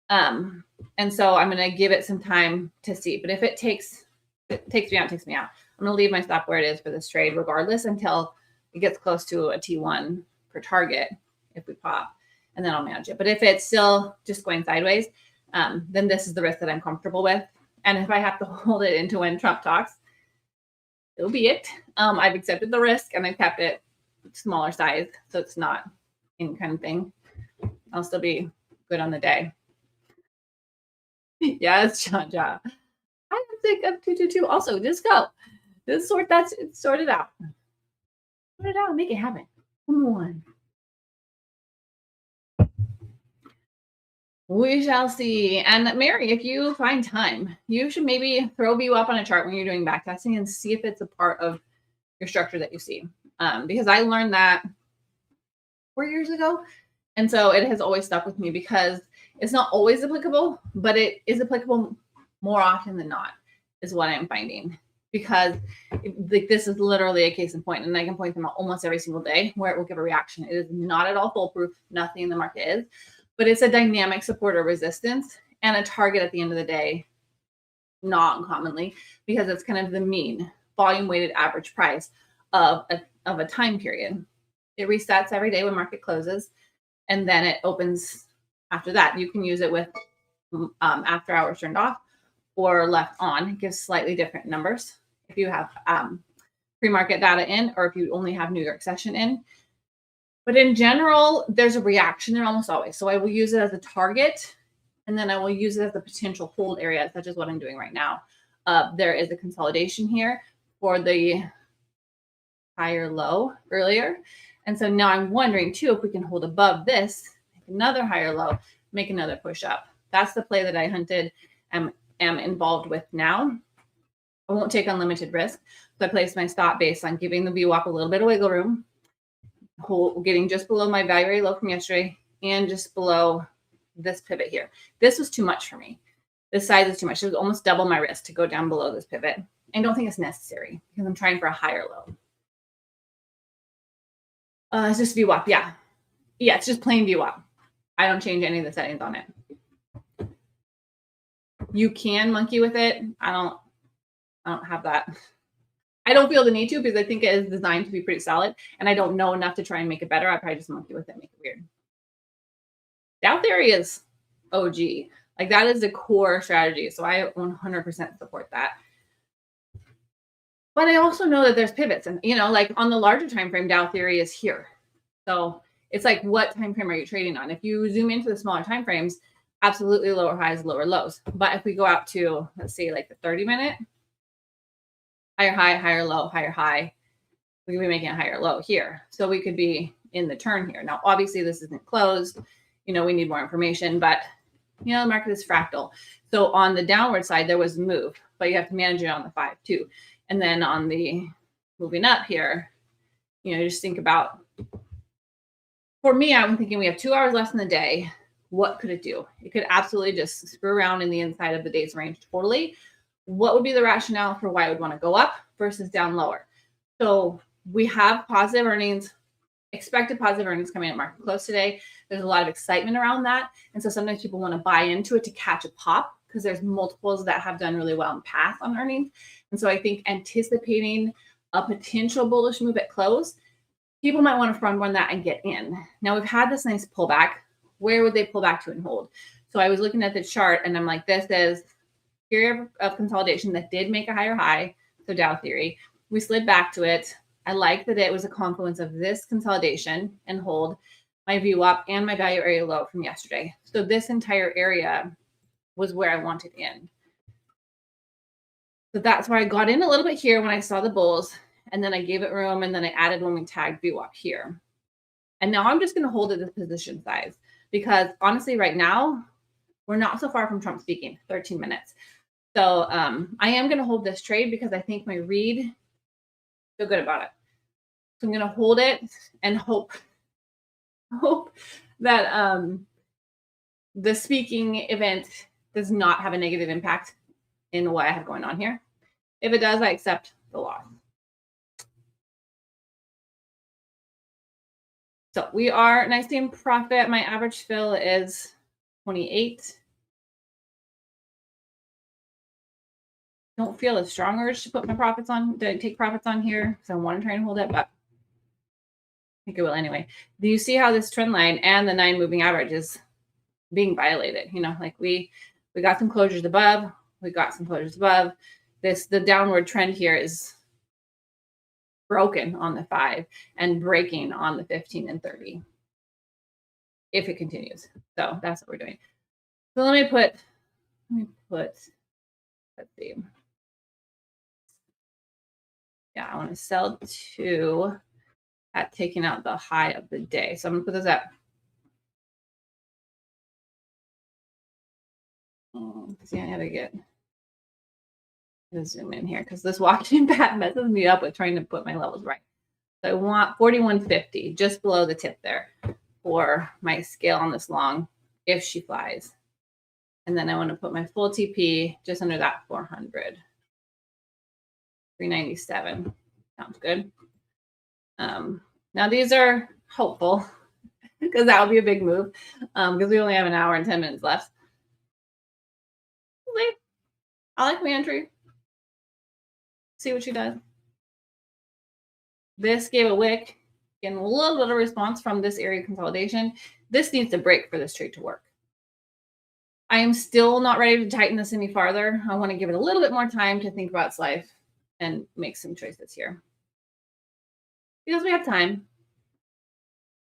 And so I'm going to give it some time to see, but if it takes me out, it takes me out. I'm going to leave my stop where it is for this trade regardless until it gets close to a T1 per target if we pop, and then I'll manage it. But if it's still just going sideways, then this is the risk that I'm comfortable with. And if I have to hold it into when Trump talks, so be it. I've accepted the risk and I've kept it smaller size, so it's not any kind of thing. I'll still be good on the day. Yes, John. I'm sick of 222. Also, just go. Just sort it out. Sort it out. Make it happen. Come on. We shall see. And Mary, if you find time, you should maybe throw view up on a chart when you're doing backtesting and see if it's a part of your structure that you see. Because I learned that 4 years ago. And so it has always stuck with me because it's not always applicable, but it is applicable more often than not, is what I'm finding. Because like this is literally a case in point, and I can point them out almost every single day where it will give a reaction. It is not at all foolproof. Nothing in the market is, but it's a dynamic support or resistance and a target at the end of the day, not uncommonly, because it's kind of the mean volume weighted average price of a time period. It resets every day when market closes, and then it opens after that. You can use it with after hours turned off or left on. It gives slightly different numbers if you have pre-market data in, or if you only have New York session in. But in general, there's a reaction there almost always. So I will use it as a target, and then I will use it as a potential hold area, such as what I'm doing right now. There is a consolidation here for the higher low earlier. And so now I'm wondering too, if we can hold above this, make another higher low, make another push up. That's the play that I hunted and am involved with now. I won't take unlimited risk. So I placed my stop based on giving the VWAP a little bit of wiggle room, getting just below my value area low from yesterday and just below this pivot here. This was too much for me. This size is too much. It was almost double my risk to go down below this pivot. I don't think it's necessary because I'm trying for a higher low. It's just VWAP. Yeah. Yeah, it's just plain VWAP. I don't change any of the settings on it. You can monkey with it. I don't have that. I don't feel the need to because I think it is designed to be pretty solid, and I don't know enough to try and make it better. I probably just monkey with it, make it weird. Dow theory is OG. Like that is the core strategy. So I 100% support that. But I also know that there's pivots, and like on the larger time frame, Dow theory is here. So it's like, what time frame are you trading on? If you zoom into the smaller time frames, absolutely lower highs, lower lows. But if we go out to, let's say, like the 30-minute, higher high, higher low, higher high, we could be making a higher low here. So we could be in the turn here. Now, obviously, this isn't closed. We need more information, but the market is fractal. So on the downward side, there was a move, but you have to manage it on the 5 too. And then on the moving up here, just think about, for me, I'm thinking we have 2 hours left in the day. What could it do? It could absolutely just screw around in the inside of the day's range totally. What would be the rationale for why I would want to go up versus down lower? So we have positive earnings, expected positive earnings coming at market close today. There's a lot of excitement around that. And so sometimes people want to buy into it to catch a pop because there's multiples that have done really well in past on earnings. And so I think anticipating a potential bullish move at close, people might want to front run that and get in. Now we've had this nice pullback. Where would they pull back to and hold? So I was looking at the chart and I'm like, this is period of consolidation that did make a higher high. So Dow theory, we slid back to it. I like that it was a confluence of this consolidation and hold, my VWAP and my value area low from yesterday. So this entire area was where I wanted in. So that's where I got in a little bit here when I saw the bulls, and then I gave it room, and then I added when we tagged VWAP here. And now I'm just going to hold at this position size because honestly, right now, we're not so far from Trump speaking, 13 minutes. So I am going to hold this trade because I think my read, feel good about it. So I'm going to hold it and hope that the speaking event does not have a negative impact in what I have going on here. If it does, I accept the loss. So we are nicely in profit. My average fill is 28. Don't feel a strong urge to put my profits on, to take profits on here. So I want to try and hold it, but I think it will anyway. Do you see how this trend line and the 9 moving average is being violated? Like we got some closures above, we got some closures above. The downward trend here is broken on the 5 and breaking on the 15 and 30 if it continues. So that's what we're doing. So let me put, let's see. Yeah, I want to sell 2 at taking out the high of the day. So I'm going to put this up. See, I gotta get zoom in here because this walking path messes me up with trying to put my levels right. So I want 41.50, just below the tip there for my scale on this long if she flies. And then I want to put my full TP just under that 400. 397. Sounds good. Now these are hopeful because that would be a big move because we only have an hour and 10 minutes left. I like my entry. See what she does. This gave a wick, getting a little bit of response from this area consolidation. This needs to break for this trade to work. I am still not ready to tighten this any farther. I want to give it a little bit more time to think about its life and make some choices here. Because we have time.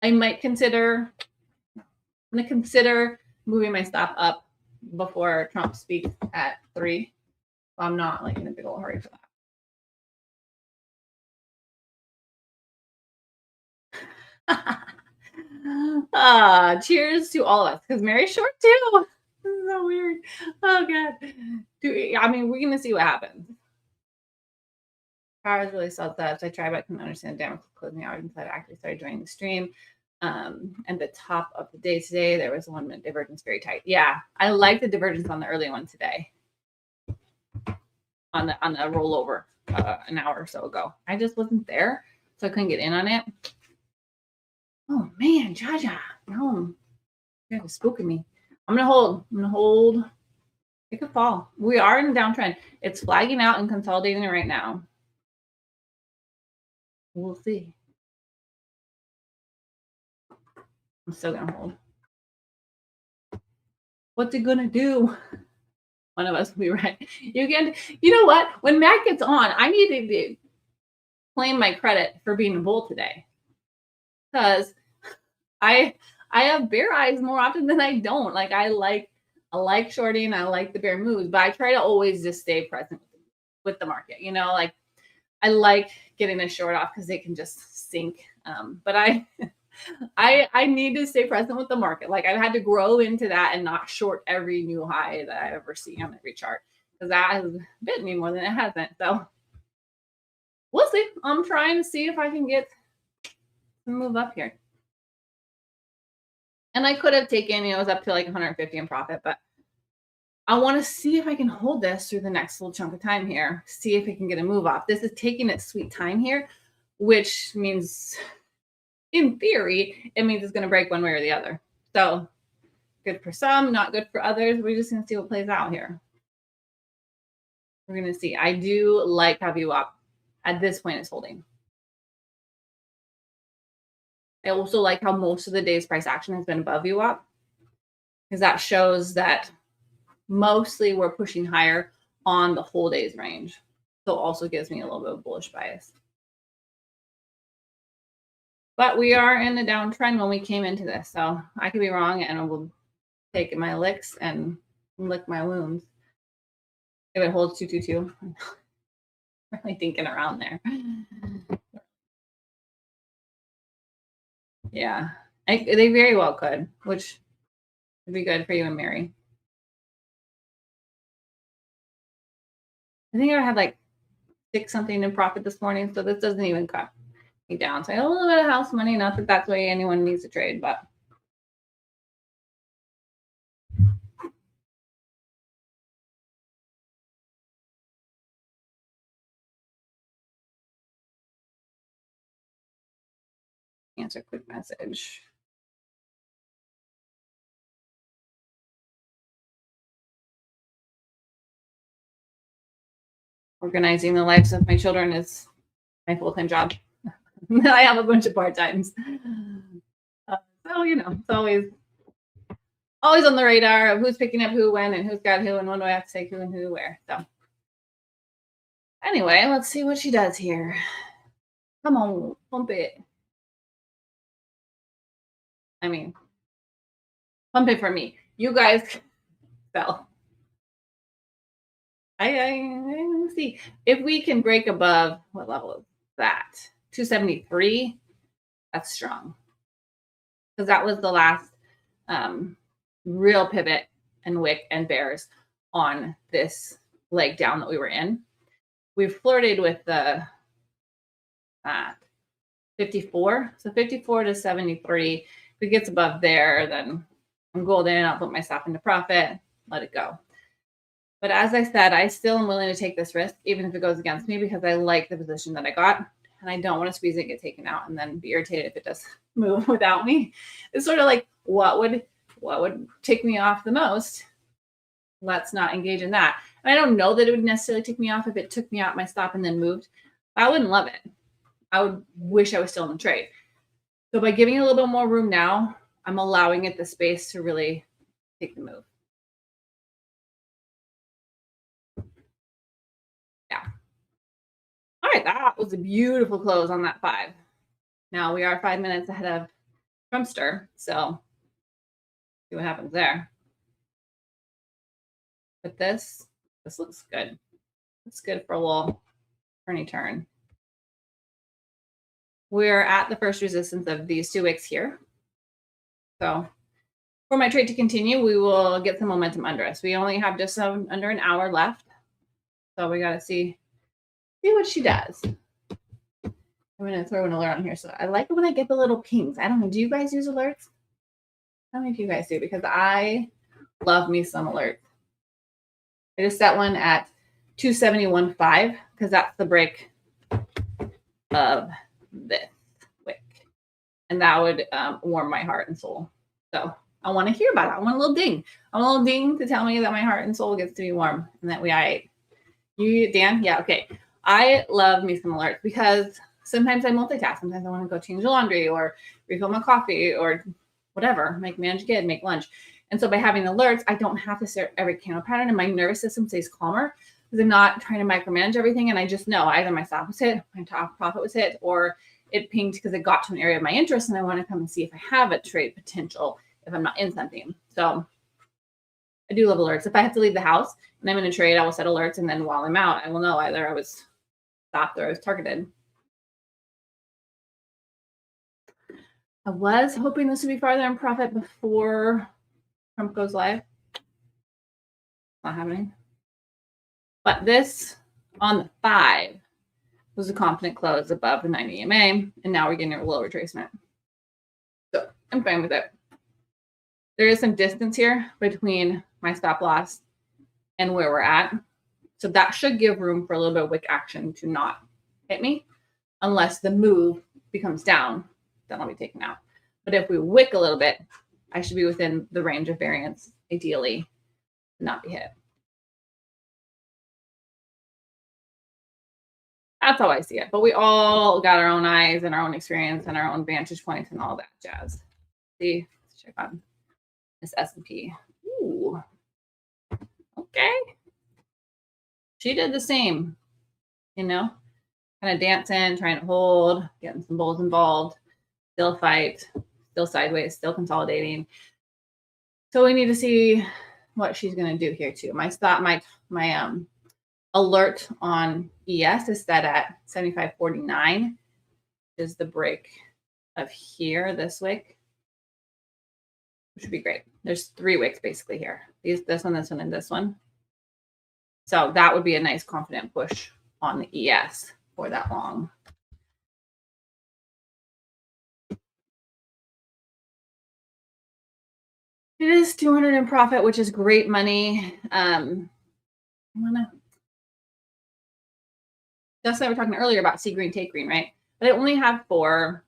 I might consider, I'm going to consider moving my stop up before Trump speaks at 3. So I'm not like in a big old hurry for that. Cheers to all of us because Mary's short too. This is so weird. Oh god. I mean, we're gonna see what happens. Powers really saw that. So I tried, but I couldn't understand the damage closing hours until I actually started joining the stream. And the top of the day today, there was a 1 minute divergence, very tight. Yeah, I like the divergence on the early one today. On the rollover an hour or so ago. I just wasn't there, so I couldn't get in on it. Oh man, Jaja. No. You guys are spooking me. I'm gonna hold. It could fall. We are in a downtrend. It's flagging out and consolidating right now. We'll see. I'm still gonna hold. What's it gonna do? One of us will be right. You know what? When Matt gets on, I need to claim my credit for being a bull today. Because I have bear eyes more often than I don't. Like I like shorting, I like the bear moves, but I try to always just stay present with the market. You know, like I like getting a short off because it can just sink. But I need to stay present with the market. Like I've had to grow into that and not short every new high that I ever see on every chart because that has bitten me more than it hasn't. So we'll see. I'm trying to see if I can get to move up here. And I could have taken, it was up to like 150 in profit, but I want to see if I can hold this through the next little chunk of time here. See if it can get a move off. This is taking its sweet time here, which means in theory, it means it's going to break one way or the other. So good for some, not good for others. We're just going to see what plays out here. We're going to see. I do like how VWAP at this point is holding. I also like how most of the day's price action has been above VWAP because that shows that mostly we're pushing higher on the whole day's range. So it also gives me a little bit of bullish bias. But we are in a downtrend when we came into this. So I could be wrong and I will take my licks and lick my wounds. If it holds 222, I'm really thinking around there. Yeah, they very well could, which would be good for you and Mary. I think I had like 6 something in profit this morning, so this doesn't even cut me down. So I have a little bit of house money. Not that that's why anyone needs to trade, but answer quick message. Organizing the lives of my children is my full-time job. I have a bunch of part-times. So, it's always on the radar of who's picking up who, when, and who's got who, and when do I have to take who and who where. So anyway, let's see what she does here. Come on, pump it. I mean, pump it for me. You guys fell. I see if we can break above what level is that 273. That's strong because that was the last real pivot and wick and bears on this leg down that we were in. We've flirted with the 54. So 54 to 73. If it gets above there, then I'm golden. I'll put my stop into profit, let it go. But as I said, I still am willing to take this risk, even if it goes against me, because I like the position that I got. And I don't want to squeeze it, get taken out, and then be irritated if it does move without me. It's sort of like, what would tick me off the most? Let's not engage in that. And I don't know that it would necessarily tick me off if it took me out my stop and then moved. I wouldn't love it. I would wish I was still in the trade. So by giving it a little bit more room now, I'm allowing it the space to really take the move. Yeah. All right, that was a beautiful close on that 5. Now we are 5 minutes ahead of Trumpster, so see what happens there. But this looks good. It's good for a little turny turn. We're at the first resistance of these 2 wicks here. So for my trade to continue, we will get some momentum under us. We only have just under an hour left. So we got to see what she does. I'm going to throw an alert on here. So I like it when I get the little pings. I don't know. Do you guys use alerts? I don't know if you guys do, because I love me some alerts. I just set one at 271.5 because that's the break of this wick. And that would warm my heart and soul. So I want to hear about it. I want a little ding. I want a little ding to tell me that my heart and soul gets to be warm and that we ate. You, Dan? Yeah, okay. I love me some alerts because sometimes I multitask. Sometimes I want to go change the laundry or refill my coffee or whatever, manage a kid, make lunch. And so by having alerts, I don't have to stare at every candle pattern and my nervous system stays calmer because I'm not trying to micromanage everything. And I just know either my stop was hit, my top profit was hit, or it pinged because it got to an area of my interest and I want to come and see if I have a trade potential if I'm not in something. So I do love alerts. If I have to leave the house and I'm in a trade, I will set alerts. And then while I'm out, I will know either I was stopped or I was targeted. I was hoping this would be farther in profit before Trump goes live. Not happening. But this on the 5 was a confident close above the 90 EMA, and now we're getting a little retracement. So I'm fine with it. There is some distance here between my stop loss and where we're at. So that should give room for a little bit of wick action to not hit me unless the move becomes down, then I'll be taken out. But if we wick a little bit, I should be within the range of variance, ideally, to not be hit. That's how I see it. But we all got our own eyes and our own experience and our own vantage points and all that jazz. See, let's check on this S&P. Ooh. Okay. She did the same, kind of dancing, trying to hold, getting some bulls involved, still fight, still sideways, still consolidating. So we need to see what she's going to do here too. My stop, my alert on ES is set at 75.49, which is the break of here, this wick, which would be great. There's 3 wicks basically here. This one, and this one. So that would be a nice confident push on the ES for that long. It is 200 in profit, which is great money. Just like we were talking earlier about see green, take green, right? But I only have 4,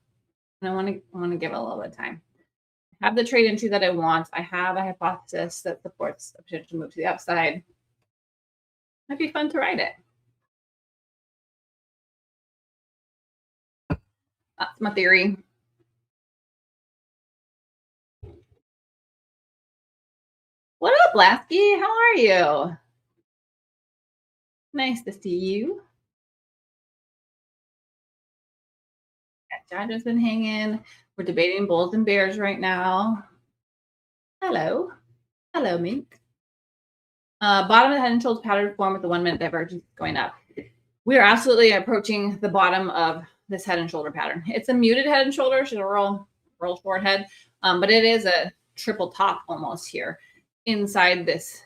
and I want to give it a little bit of time. I have the trade entry that I want. I have a hypothesis that supports a potential move to the upside. Might be fun to write it. That's my theory. What up, Lasky? How are you? Nice to see you. Jadra's been hanging. We're debating bulls and bears right now. Hello. Hello, Mink. Bottom of the head and shoulders pattern form with the 1 minute divergence going up. We are absolutely approaching the bottom of this head and shoulder pattern. It's a muted head and shoulder. She's a roll forward head, but it is a triple top almost here inside this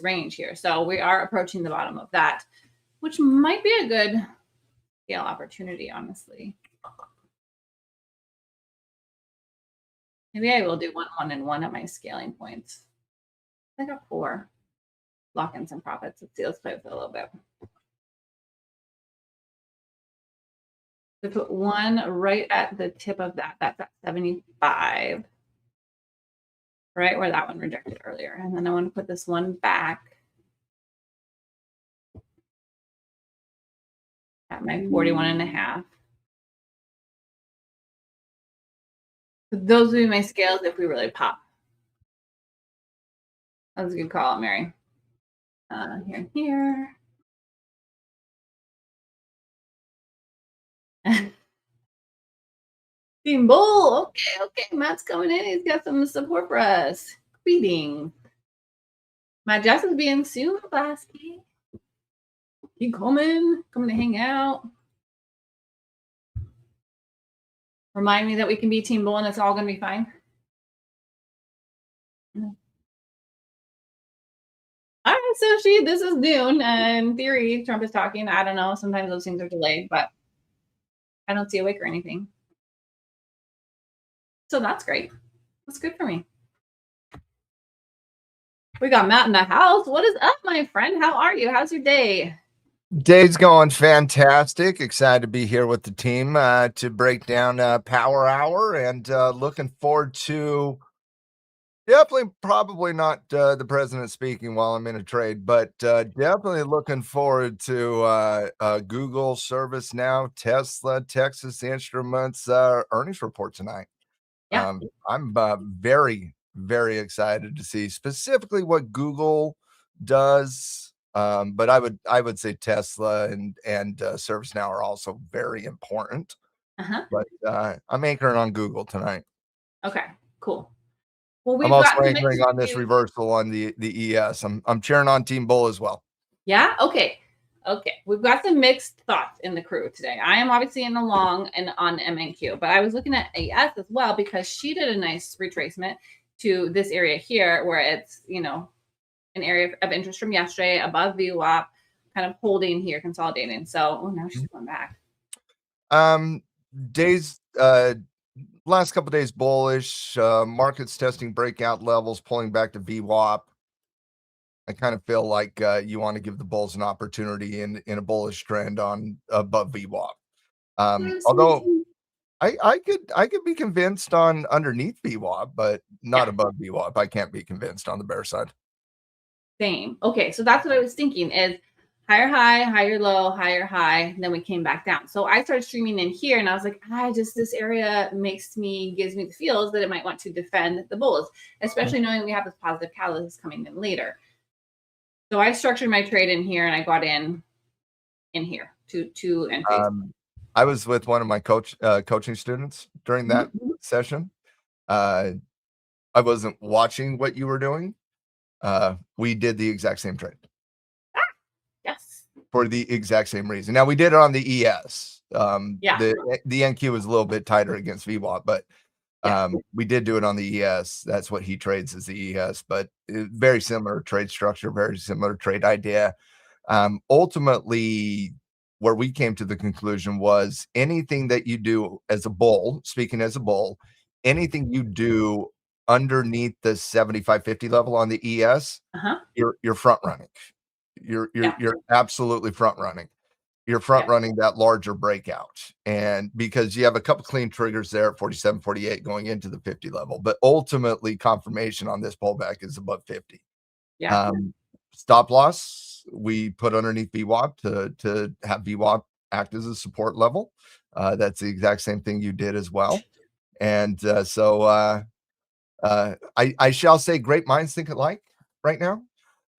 range here. So we are approaching the bottom of that, which might be a good scale opportunity, honestly. Maybe I will do 1, 1, and 1 at my scaling points. I got 4. Lock in some profits. Let's see. Let's play with it a little bit. We put 1 right at the tip of that. That's at 75. Right where that one rejected earlier. And then I want to put this one back at my 41.5. Those would be my scales if we really pop. That was a good call, Mary. Here and here. Team Bull. Okay. Matt's coming in. He's got some support for us. Greeting. Matt Jess is being soon, BluSky. Keep coming to hang out. Remind me that we can be Team Bull and it's all going to be fine. All right, so this is noon. In theory, Trump is talking. I don't know. Sometimes those things are delayed, but I don't see a wick or anything. So that's great. That's good for me. We got Matt in the house. What is up, my friend? How are you? How's your day? Day's going fantastic. Excited to be here with the team to break down Power Hour, and looking forward to probably not the president speaking while I'm in a trade, but definitely looking forward to Google, ServiceNow, Tesla, Texas Instruments earnings report tonight. Yeah. I'm very, very excited to see specifically what Google does. But I would say Tesla and ServiceNow are also very important. But I'm anchoring on Google tonight. Okay, cool. Well, I'm also anchoring on this reversal on the ES. I'm cheering on Team Bull as well. Yeah. Okay. We've got some mixed thoughts in the crew today. I am obviously in the long and on MNQ, but I was looking at AS as well because she did a nice retracement to this area here where it's, an area of interest from yesterday above VWAP, kind of holding here, consolidating. So now she's going back. Last couple of days bullish, markets testing breakout levels, pulling back to VWAP. I kind of feel like you want to give the bulls an opportunity in a bullish trend on above VWAP. Although I could be convinced on underneath VWAP, but not above VWAP. I can't be convinced on the bear side. Same. Okay, so that's what I was thinking is higher high, higher low, higher high, and then we came back down. So I started streaming in here and I was like, this area gives me the feels that it might want to defend the bulls, especially knowing we have this positive catalyst coming in later. So I structured my trade in here and I got in here to entries. I was with one of my coaching students during that session. I wasn't watching what you were doing. We did the exact same trade. Yes. For the exact same reason. Now we did it on the ES. The NQ was a little bit tighter against VWAP, but we did do it on the ES. That's what he trades as the ES, but very similar trade structure, very similar trade idea. Ultimately, where we came to the conclusion was anything that you do as a bull, speaking as a bull, anything you do underneath the 75.50 level on the ES, you're front running. You're absolutely front running. You're front running that larger breakout, and because you have a couple clean triggers there at 47.48 going into the 50 level, but ultimately confirmation on this pullback is above 50. Stop loss we put underneath VWAP to have VWAP act as a support level. That's the exact same thing you did as well, and I shall say great minds think alike right now.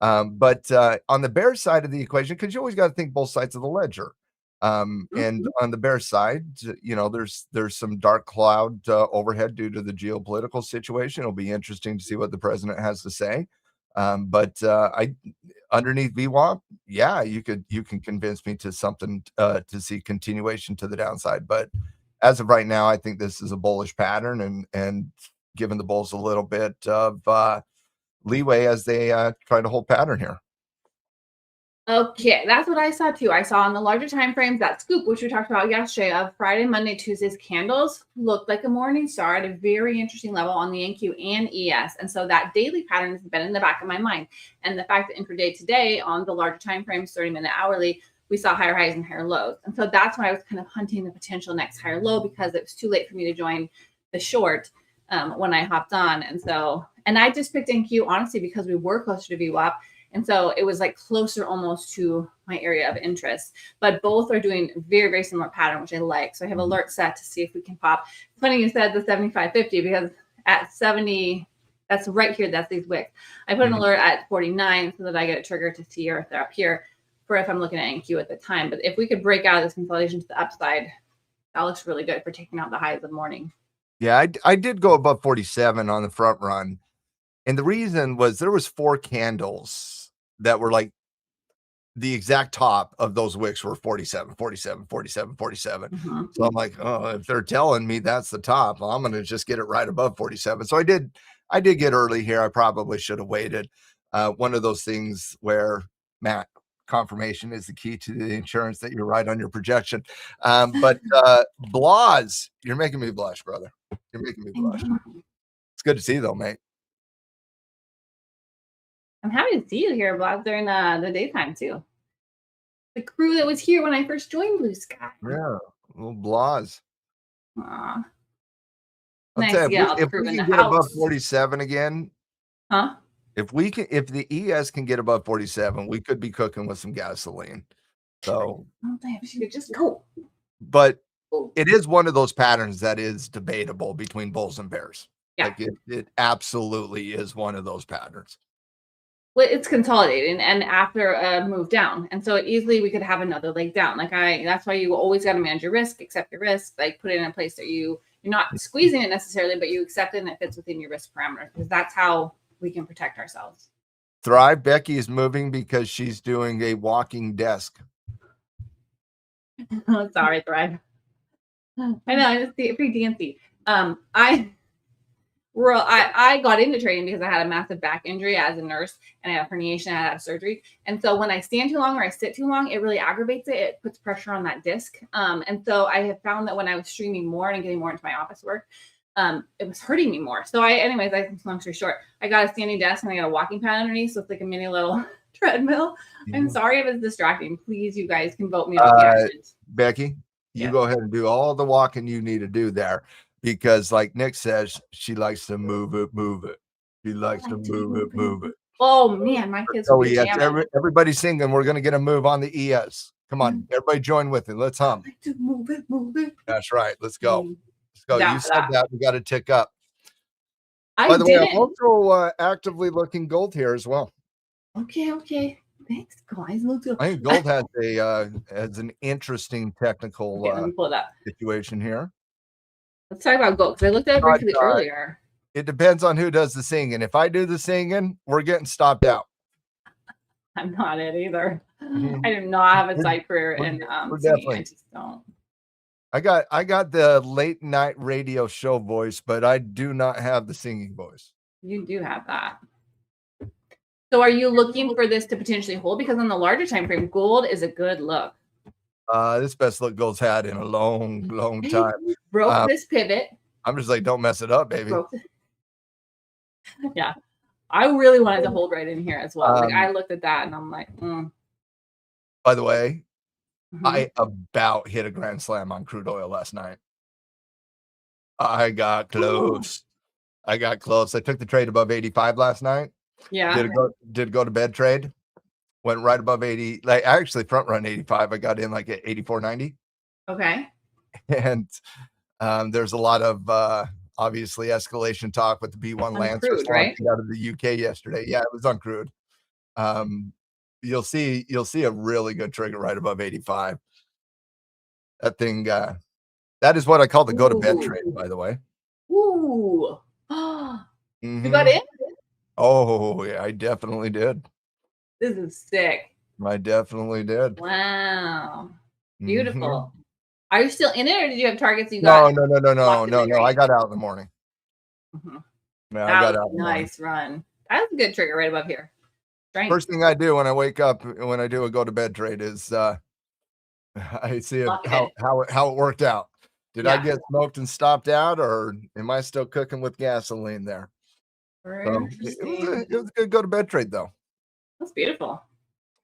But on the bear side of the equation, because you always got to think both sides of the ledger. And on the bear side, there's some dark cloud overhead due to the geopolitical situation. It'll be interesting to see what the president has to say. But underneath VWAP, you can convince me to something to see continuation to the downside. But as of right now, I think this is a bullish pattern and giving the bulls a little bit of leeway as they try to hold pattern here. Okay, that's what I saw too. I saw on the larger time frames that scoop, which we talked about yesterday, of Friday, Monday, Tuesday's candles looked like a morning star at a very interesting level on the NQ and ES. And so that daily pattern has been in the back of my mind. And the fact that intraday today on the larger time frames, 30-minute hourly, we saw higher highs and higher lows. And so that's why I was kind of hunting the potential next higher low, because it was too late for me to join the short when I hopped on. And I just picked NQ honestly because we were closer to VWAP. And so it was like closer almost to my area of interest, but both are doing very, very similar pattern, which I like. So I have alerts set to see if we can pop. It's funny you said the 75.50 because at 70, that's right here. That's these wicks. I put an alert at 49 so that I get a trigger to see if they're up here for if I'm looking at NQ at the time. But if we could break out of this consolidation to the upside, that looks really good for taking out the highs of the morning. Yeah, I did go above 47 on the front run. And the reason was there was 4 candles that were like the exact top of those wicks were 47, 47, 47, 47. So I'm like, oh, if they're telling me that's the top, well, I'm going to just get it right above 47. So I did get early here. I probably should have waited. One of those things where, Matt, confirmation is the key to the insurance that you're right on your projection. But Blas, you're making me blush, brother. You're making me blush. It's good to see you though, mate. I'm happy to see you here, Bob, during the daytime too. The crew that was here when I first joined BluSky. Yeah, little Blas. Aw. I'll tell you, if we can get above 47 again, huh? If the ES can get above 47, we could be cooking with some gasoline. So, She could just go. But it is one of those patterns that is debatable between bulls and bears. Yeah. Like it absolutely is one of those patterns. Well, it's consolidating and after a move down. And so easily we could have another leg down. That's why you always got to manage your risk, accept your risk, like put it in a place that you're not squeezing it necessarily, but you accept it and it fits within your risk parameters, because that's how we can protect ourselves. Thrive. Becky is moving because she's doing a walking desk. Sorry, Thrive. I know, it's pretty dancy. I got into trading because I had a massive back injury as a nurse and I had a herniation, I had surgery. And so when I stand too long or I sit too long, it really aggravates it. It puts pressure on that disc. And so I have found that when I was streaming more and getting more into my office work, it was hurting me more. So long story short, I got a standing desk and I got a walking pad underneath. So it's like a mini little treadmill. I'm sorry if it's distracting. Please, you guys can vote me off. Becky, you go ahead and do all the walking you need to do there. Because like Nick says, she likes to move it. She likes to move it. Oh man, my kids will be jamming. Everybody's singing. We're going to get a move on the ES. Come on, everybody join with it. Let's hum. I like to move it. That's right. Let's go. Let's go. You said that. We got to tick up. By the way, I'm also actively looking gold here as well. Okay. Thanks, guys. I think gold has an interesting technical let me pull it up. situation here. Let's talk about gold, because I looked at it briefly earlier. It depends on who does the singing. If I do the singing, we're getting stopped out. I'm not it either. I do not have a side career in singing. I just don't. I got the late night radio show voice, but I do not have the singing voice. You do have that. So are you looking for this to potentially hold? Because on the larger time frame, gold is a good look. This best look gold's had in a long time. Broke this pivot. I'm just like, don't mess it up, baby. Yeah. I really wanted to hold right in here as well. I looked at that and I'm like, By the way, I about hit a grand slam on crude oil last night. I got close. I took the trade above 85 last night. Yeah. Did go to bed trade. Went right above 80. Like I actually front run 85. I got in like at 84.90. Okay. And there's a lot of obviously escalation talk with the B1 Lancer right? out of the UK yesterday. Yeah, it was on crude. You'll see a really good trigger right above 85. That thing that is what I call the go to bed trade, by the way. Ooh. You got in? Oh yeah, I definitely did. This is sick. I definitely did. Wow. Beautiful. Are you still in it, or did you have targets you got? No. I got out in the morning. Yeah, I got out. Nice run. That's a good trigger right above here. First thing I do when I wake up, when I do a go to bed trade is I see how it worked out. Did I get smoked and stopped out, or am I still cooking with gasoline there? So it was a good go to bed trade though. That's beautiful.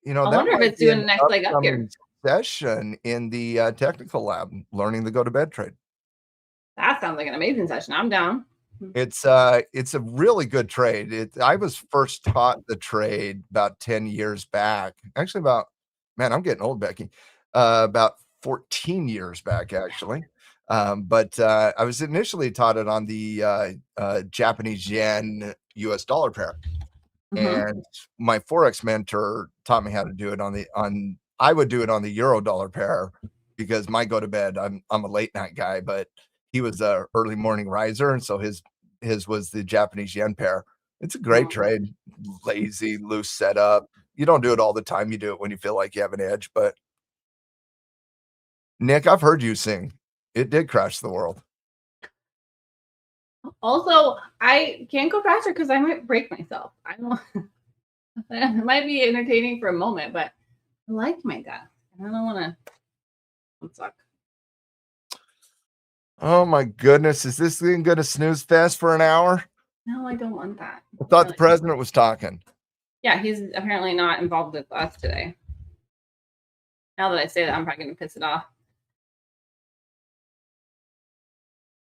You know, I that wonder if might it's be doing an the next leg up here. upcoming session in the technical lab, learning the go to bed trade. That sounds like an amazing session. I'm down. It's a really good trade. I was first taught the trade about 10 years back. Actually, I'm getting old, Becky. About 14 years back, actually. But I was initially taught it on the Japanese yen US dollar pair. And my Forex mentor taught me how to do it I would do it on the euro dollar pair because my go to bed, I'm a late night guy, but he was a early morning riser. And so his was the Japanese yen pair. It's a great trade, lazy, loose setup. You don't do it all the time. You do it when you feel like you have an edge. But Nick, I've heard you sing. It did crash the world. Also, I can't go faster because I might break myself. I don't. It might be entertaining for a moment, but I like my death. I don't want to suck. Oh my goodness. Is this thing going to snooze fast for an hour? No, I don't want that. I thought the president was talking. Yeah, he's apparently not involved with us today. Now that I say that, I'm probably going to piss it off.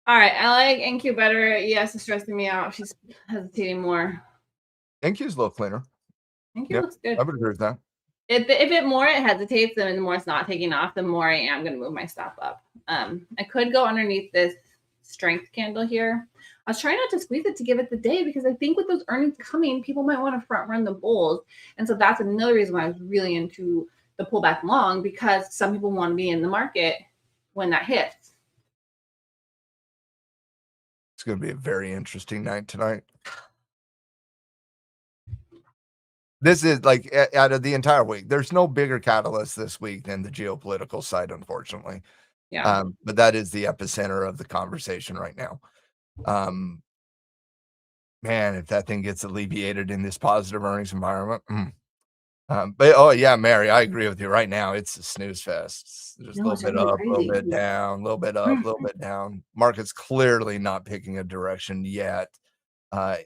All right, I like NQ better. Yes, it's stressing me out. She's hesitating more. NQ's a little cleaner. NQ looks good. I would agree with that. If it more it hesitates, then the more it's not taking off, the more I am going to move my stop up. I could go underneath this strength candle here. I was trying not to squeeze it to give it the day because I think with those earnings coming, people might want to front run the bulls. And so that's another reason why I was really into the pullback long, because some people want to be in the market when that hits. It's going to be a very interesting night tonight. This is like out of the entire week, there's no bigger catalyst this week than the geopolitical side, unfortunately. Yeah. But that is the epicenter of the conversation right now. Man, if that thing gets alleviated in this positive earnings environment. But oh yeah, Mary, I agree with you. Right now, it's a snooze fest. Just a little bit up, a little bit down, a little bit up, a little bit down. Market's clearly not picking a direction yet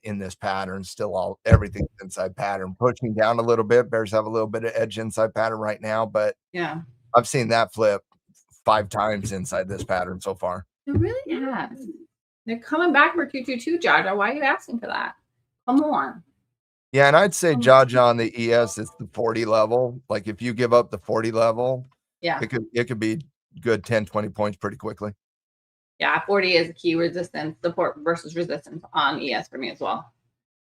in this pattern. Still everything's inside pattern, pushing down a little bit. Bears have a little bit of edge inside pattern right now, but yeah, I've seen that flip 5 times inside this pattern so far. It really has. They're coming back for 222, Jaja. Why are you asking for that? Come on. Yeah, and I'd say Jaja on the ES is the 40 level. Like if you give up the 40 level, yeah, it could be good 10, 20 points pretty quickly. Yeah, 40 is a key resistance, support versus resistance on ES for me as well.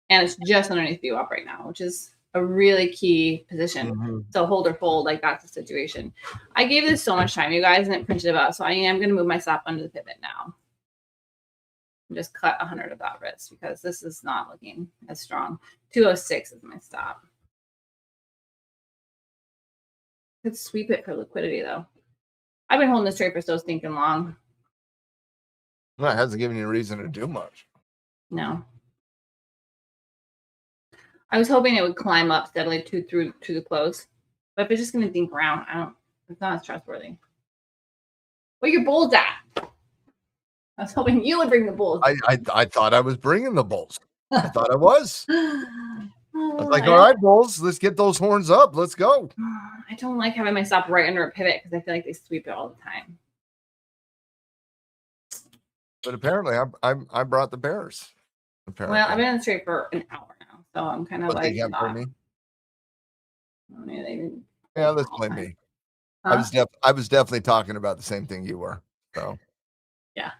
And it's just underneath view up right now, which is a really key position. So hold or fold, like that's the situation. I gave this so much time, you guys, and it printed about. So I am going to move my stop under the pivot now. Just cut 100 of that risk because this is not looking as strong. 206 is my stop. Could sweep it for liquidity though. I've been holding this trade for so stinking long. Well, it hasn't given you a reason to do much. No. I was hoping it would climb up steadily through to the close, but if it's just going to dink around, it's not as trustworthy. Where your bulls at? I was hoping you would bring the bulls. I thought I was bringing the bulls. I thought I was. I was like, all right, bulls, let's get those horns up. Let's go. I don't like having my stop right under a pivot because I feel like they sweep it all the time. But apparently, I brought the bears. Apparently. Well, I've been in the trade for an hour now, so I'm kind of like. Yeah, let's blame me. Huh? I was definitely talking about the same thing you were. So. Yeah.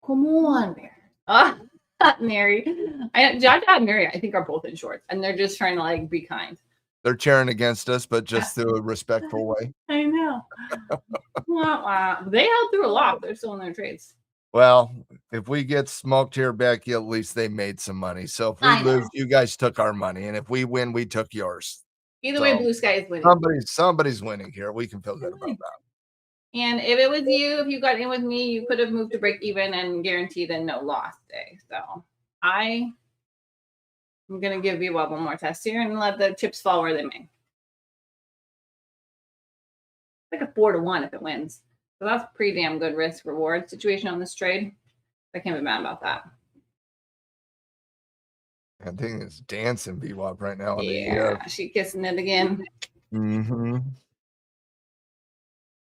Come on, Bear. Mary. Jaja and Mary, I think, are both in shorts, and they're just trying to like be kind. They're cheering against us, but just through a respectful way. I know. They held through a lot. They're still in their trades. Well, if we get smoked here, Becky, at least they made some money. So if we lose, you guys took our money, and if we win, we took yours. Either way, BluSky is winning. Somebody's winning here. We can feel good about that. And if it was you, if you got in with me, you could have moved to break even and guaranteed a no loss day. So I'm going to give VWAP one more test here and let the chips fall where they may. Like a 4-1 if it wins. So that's pretty damn good risk reward situation on this trade. I can't be mad about that. I think it's dancing VWAP right now. Yeah, she kissing it again. Mm-hmm.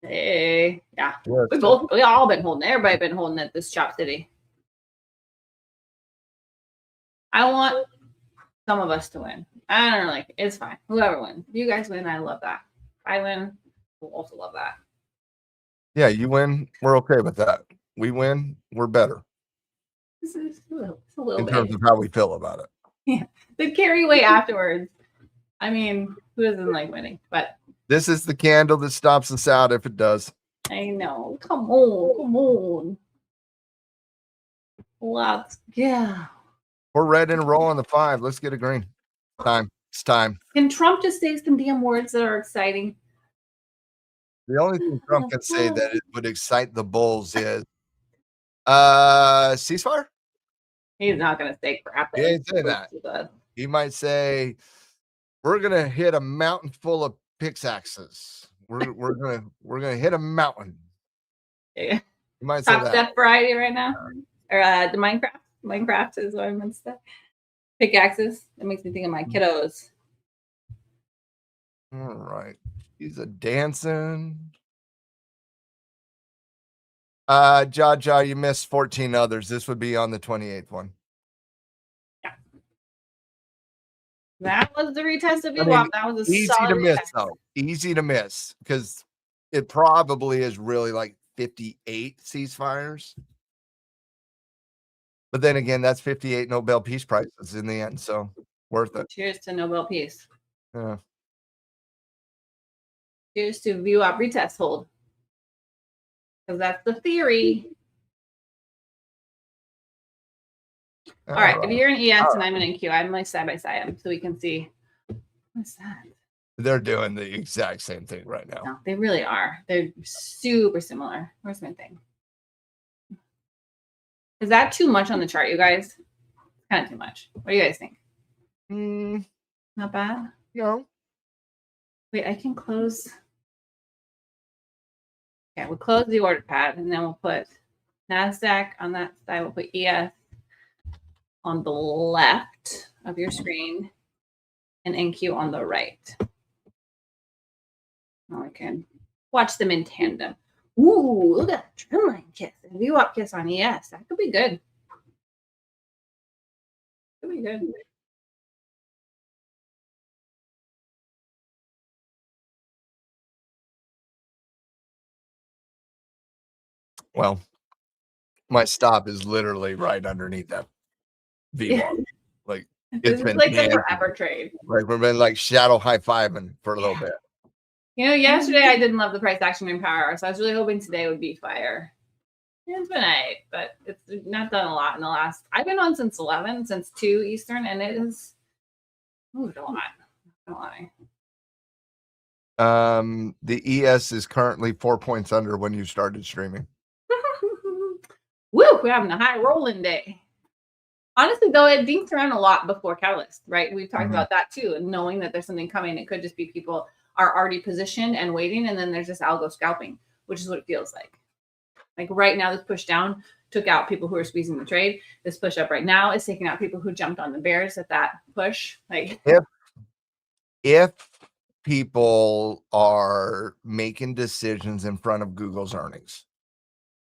Hey, yeah. Yes. We all been holding it. Everybody been holding it this Chop City. I want some of us to win. I don't know, like, it's fine. Whoever wins. If you guys win, I love that. If I win, we'll also love that. Yeah, you win, we're okay with that. We win, we're better. It's a little in bit. terms of how we feel about it. Yeah, the carry weight afterwards. I mean, who doesn't like winning? But this is the candle that stops us out if it does. I know. Come on. Let's go. We're red in a row on the 5. Let's get a green. It's time. Can Trump just say some damn words that are exciting? The only thing Trump can say that it would excite the bulls is ceasefire. He's not going to say crap. He ain't saying that. He might say, we're gonna hit a mountain full of pickaxes. We're gonna hit a mountain. Yeah. You might say Top that. Step Variety right now, or the Minecraft. Minecraft is what I meant to say. Pickaxes. That makes me think of my kiddos. All right, he's a dancing. Jaja, you missed 14 others. This would be on the 28th one. Yeah. That was the retest of VWAP. That was a easy solid to miss, retest. though. Easy to miss because it probably is really like 58 ceasefires. But then again, that's 58 Nobel Peace Prizes in the end, so worth it. Cheers to Nobel Peace. Yeah. Cheers to VWAP retest hold. Because that's the theory. All right. If you're an ES and I'm an NQ, I'm like side by side so we can see. What's that? They're doing the exact same thing right now. No, they really are. They're super similar. Where's my thing? Is that too much on the chart, you guys? Kind of too much. What do you guys think? Not bad? No. Wait, I can close. Okay, we'll close the order pad and then we'll put NASDAQ on that side. We'll put ES on the left of your screen and NQ on the right. Now we can watch them in tandem. Ooh, look at that trend line kiss. And VWAP kiss on ES. That could be good. Could be good. Well, my stop is literally right underneath that VWAP. Like it's been like a forever trade. Like we've been like shadow high-fiving for a little bit. You know, yesterday I didn't love the price action in power, so I was really hoping today would be fire. It's been 8, but it's not done a lot in the last. I've been on since 11, since 2 Eastern, and it is moved a lot. Not gonna lie. The ES is currently 4 points under when you started streaming. Woo! We're having a high rolling day. Honestly, though, it dinks around a lot before Catalyst, right? We've talked about that too, and knowing that there's something coming. It could just be people are already positioned and waiting, and then there's this algo scalping, which is what it feels like. Like right now, this push down took out people who are squeezing the trade. This push up right now is taking out people who jumped on the bears at that push. Like if people are making decisions in front of Google's earnings,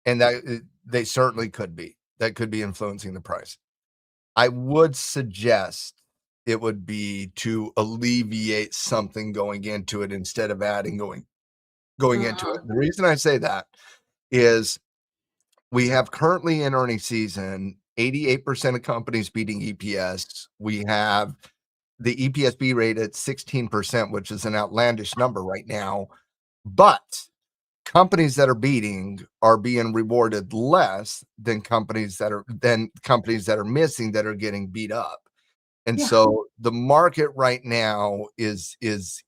and that they certainly could be, that could be influencing the price. I would suggest it would be to alleviate something going into it instead of adding going into it. The reason I say that is we have currently in earnings season 88% of companies beating EPS. We have the EPS B rate at 16%, which is an outlandish number right now. But companies that are beating are being rewarded less than companies that are missing that are getting beat up. And so the market right now is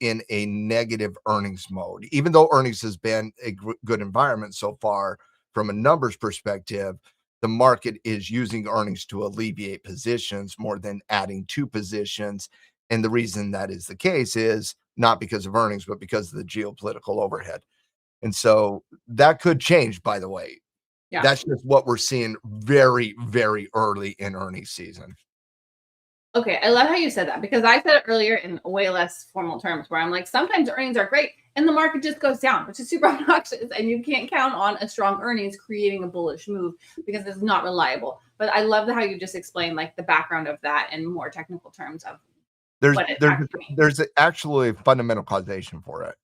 in a negative earnings mode, even though earnings has been a good environment so far from a numbers perspective. the market is using earnings to alleviate positions more than adding to positions. And the reason that is the case is not because of earnings, but because of the geopolitical overhead. And so that could change, by the way. Yeah. That's just what we're seeing very, very early in earnings season. Okay, I love how you said that, because I said it earlier in way less formal terms, where I'm like, sometimes earnings are great and the market just goes down, which is super obnoxious, and you can't count on a strong earnings creating a bullish move because it's not reliable. But I love how you just explained like the background of that in more technical terms of what it actually means. There's actually fundamental causation for it.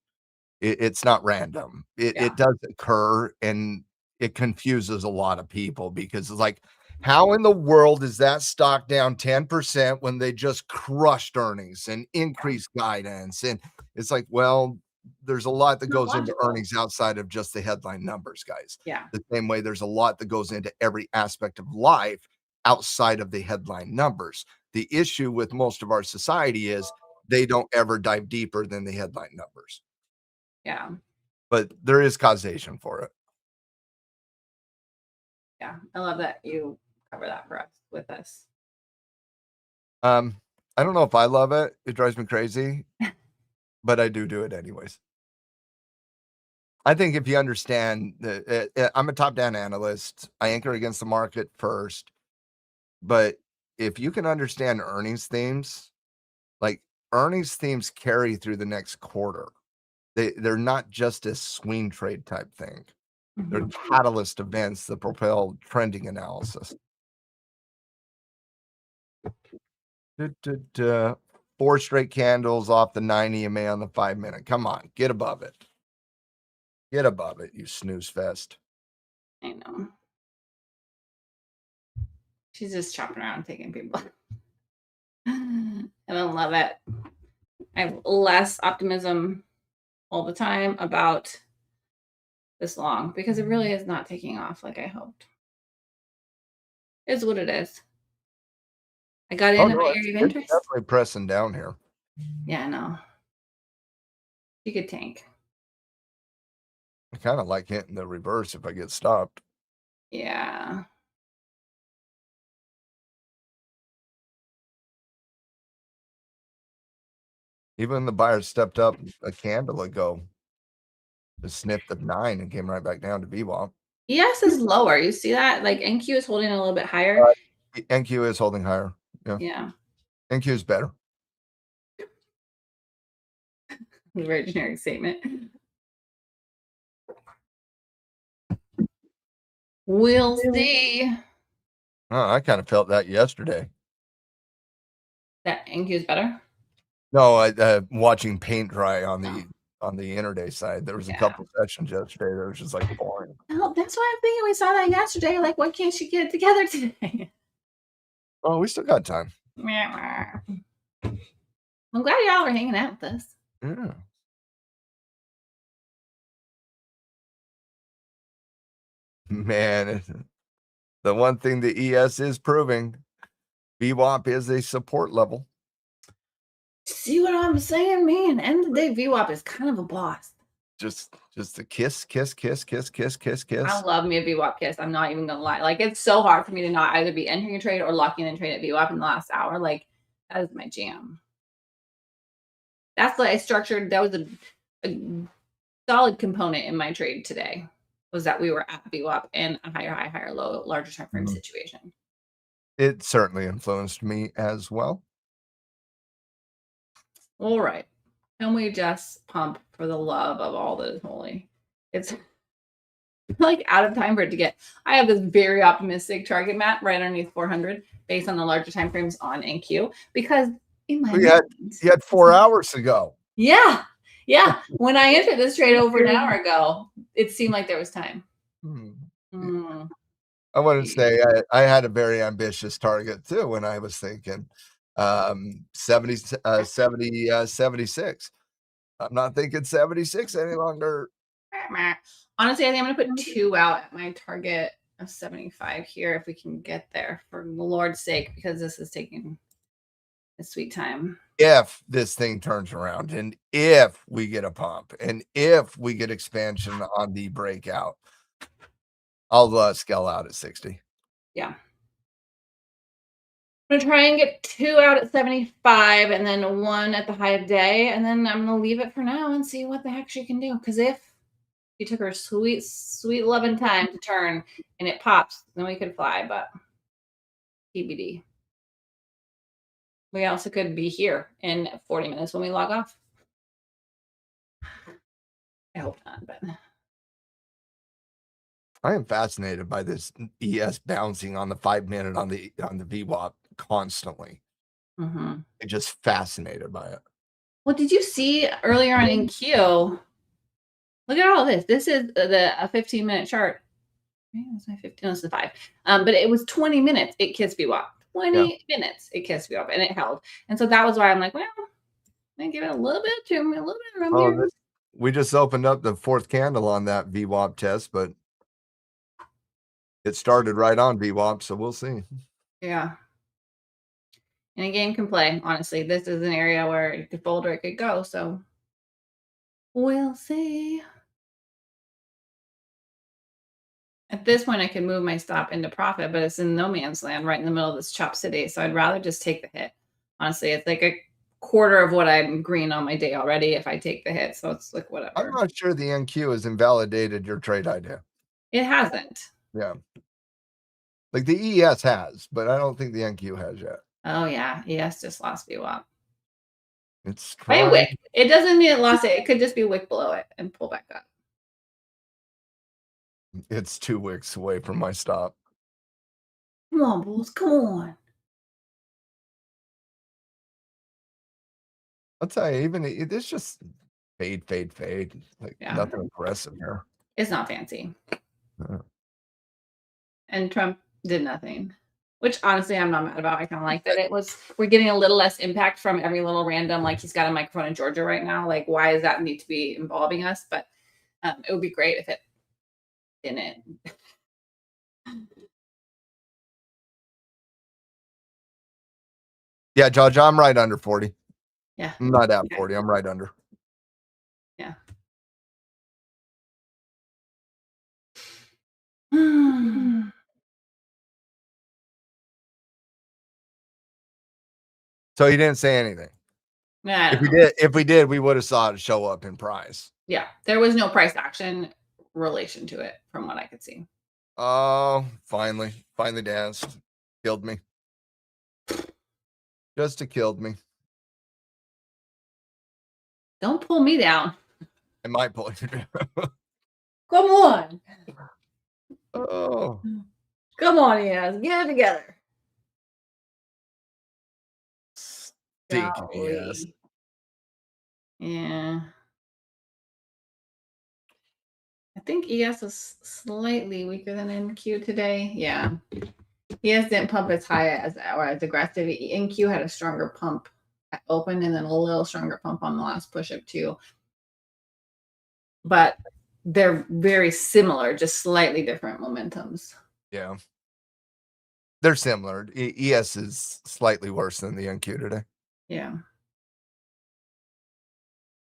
It's not random. It does occur, and it confuses a lot of people because it's like, how in the world is that stock down 10% when they just crushed earnings and increased guidance? And it's like, well, there's a lot that goes into earnings outside of just the headline numbers, guys. Yeah. The same way there's a lot that goes into every aspect of life outside of the headline numbers. The issue with most of our society is they don't ever dive deeper than the headline numbers. Yeah. But there is causation for it. Yeah. I love that you cover that for us with us. I don't know if I love it. It drives me crazy, but I do it anyways. I think if you understand that I'm a top-down analyst, I anchor against the market first. But if you can understand earnings themes, like earnings themes carry through the next quarter. They're not just a swing trade type thing. They're catalyst events that propel trending analysis. 4 straight candles off the 9 EMA on the 5-minute. Come on, get above it. Get above it, you snooze fest. I know. She's just chopping around taking people. I don't love it. I have less optimism all the time about this long because it really is not taking off like I hoped. It's what it is. I got in at my area of interest. It's definitely pressing down here. Yeah, I know. You could tank. I kind of like hitting the reverse if I get stopped. Yeah. Even the buyer stepped up a candle ago, just sniffed the 9 and came right back down to VWAP. ES is lower. You see that? Like NQ is holding a little bit higher. NQ is holding higher. Yeah. NQ is better. Very generic statement. We'll see. Oh, I kind of felt that yesterday. That NQ is better? No, watching paint dry on the intraday side. There was a couple sessions yesterday that was just like boring. Oh, that's why I'm thinking we saw that yesterday. Like, why can't she get it together today? Oh, we still got time. I'm glad y'all are hanging out with us. Yeah. Man, the one thing the ES is proving, VWAP is a support level. See what I'm saying, man? End of the day, VWAP is kind of a boss. Just a kiss. I love me a VWAP kiss. I'm not even gonna lie. Like, it's so hard for me to not either be entering a trade or locking in a trade at VWAP in the last hour. Like, that is my jam. That's what I structured. That was a solid component in my trade today, was that we were at VWAP and a higher high, higher low, larger time frame situation. It certainly influenced me as well. All right. Can we just pump for the love of all that is holy? It's like out of time for it to get. I have this very optimistic target, Matt, right underneath 400 based on the larger time frames on NQ, because in my you had 4 hours to go. Yeah. When I entered this trade over an hour ago, it seemed like there was time. I want to say I had a very ambitious target too when I was thinking 76. I'm not thinking 76 any longer. Honestly, I think I'm going to put 2 out at my target of 75 here if we can get there, for the Lord's sake, because this is taking a sweet time. If this thing turns around, and if we get a pump, and if we get expansion on the breakout, I'll scale out at 60. Yeah. I'm gonna try and get 2 out at 75 and then 1 at the high of day, and then I'm gonna leave it for now and see what the heck she can do. Because if she took her sweet, sweet loving time to turn and it pops, then we could fly, but TBD. We also could be here in 40 minutes when we log off. I hope not, but I am fascinated by this ES bouncing on the 5-minute on the VWAP constantly. I'm just fascinated by it. well, did you see earlier on in Q? Look at all this. This is a 15-minute chart. Maybe it was my 15. No, it's the 5. But it was 20 minutes. It kissed VWAP. 20 minutes. It kissed VWAP, and it held. And so that was why I'm like, well, I give it a little bit to me, a little bit of room here. We just opened up the 4th candle on that VWAP test, but it started right on VWAP, so we'll see. Yeah. Any game can play. Honestly, this is an area where it could fold or it could go. So we'll see. At this point, I could move my stop into profit, but it's in no man's land right in the middle of this chop city. So I'd rather just take the hit. Honestly, it's like a quarter of what I'm green on my day already if I take the hit. So it's like whatever. I'm not sure the NQ has invalidated your trade idea. It hasn't. Yeah. Like the ES has, but I don't think the NQ has yet. Oh, yeah. ES just lost VWAP. It's by a wick. It doesn't mean it lost it. It could just be wick below it and pull back up. It's 2 wicks away from my stop. Come on, Bulls. Come on. I'll tell you, even it's just fade. Like nothing impressive here. It's not fancy. And Trump did nothing, which honestly I'm not mad about. I kind of like that we're getting a little less impact from every little random, like he's got a microphone in Georgia right now. Like, why does that need to be involving us? But it would be great if it didn't. Yeah, Georgia, I'm right under 40. Yeah. I'm not at 40. I'm right under. Yeah. So he didn't say anything. Nah, if we did, we would have saw it show up in price. Yeah, there was no price action relation to it from what I could see. Oh, finally danced. Killed me. Just killed me. Don't pull me down. It might pull you down. Come on. Oh. Come on, yes. Get it together. Stinking yes. Yeah. I think ES is slightly weaker than NQ today. Yeah. ES didn't pump as high as aggressive. NQ had a stronger pump at open and then a little stronger pump on the last push-up too. But they're very similar, just slightly different momentums. Yeah. They're similar. ES is slightly worse than the NQ today. Yeah.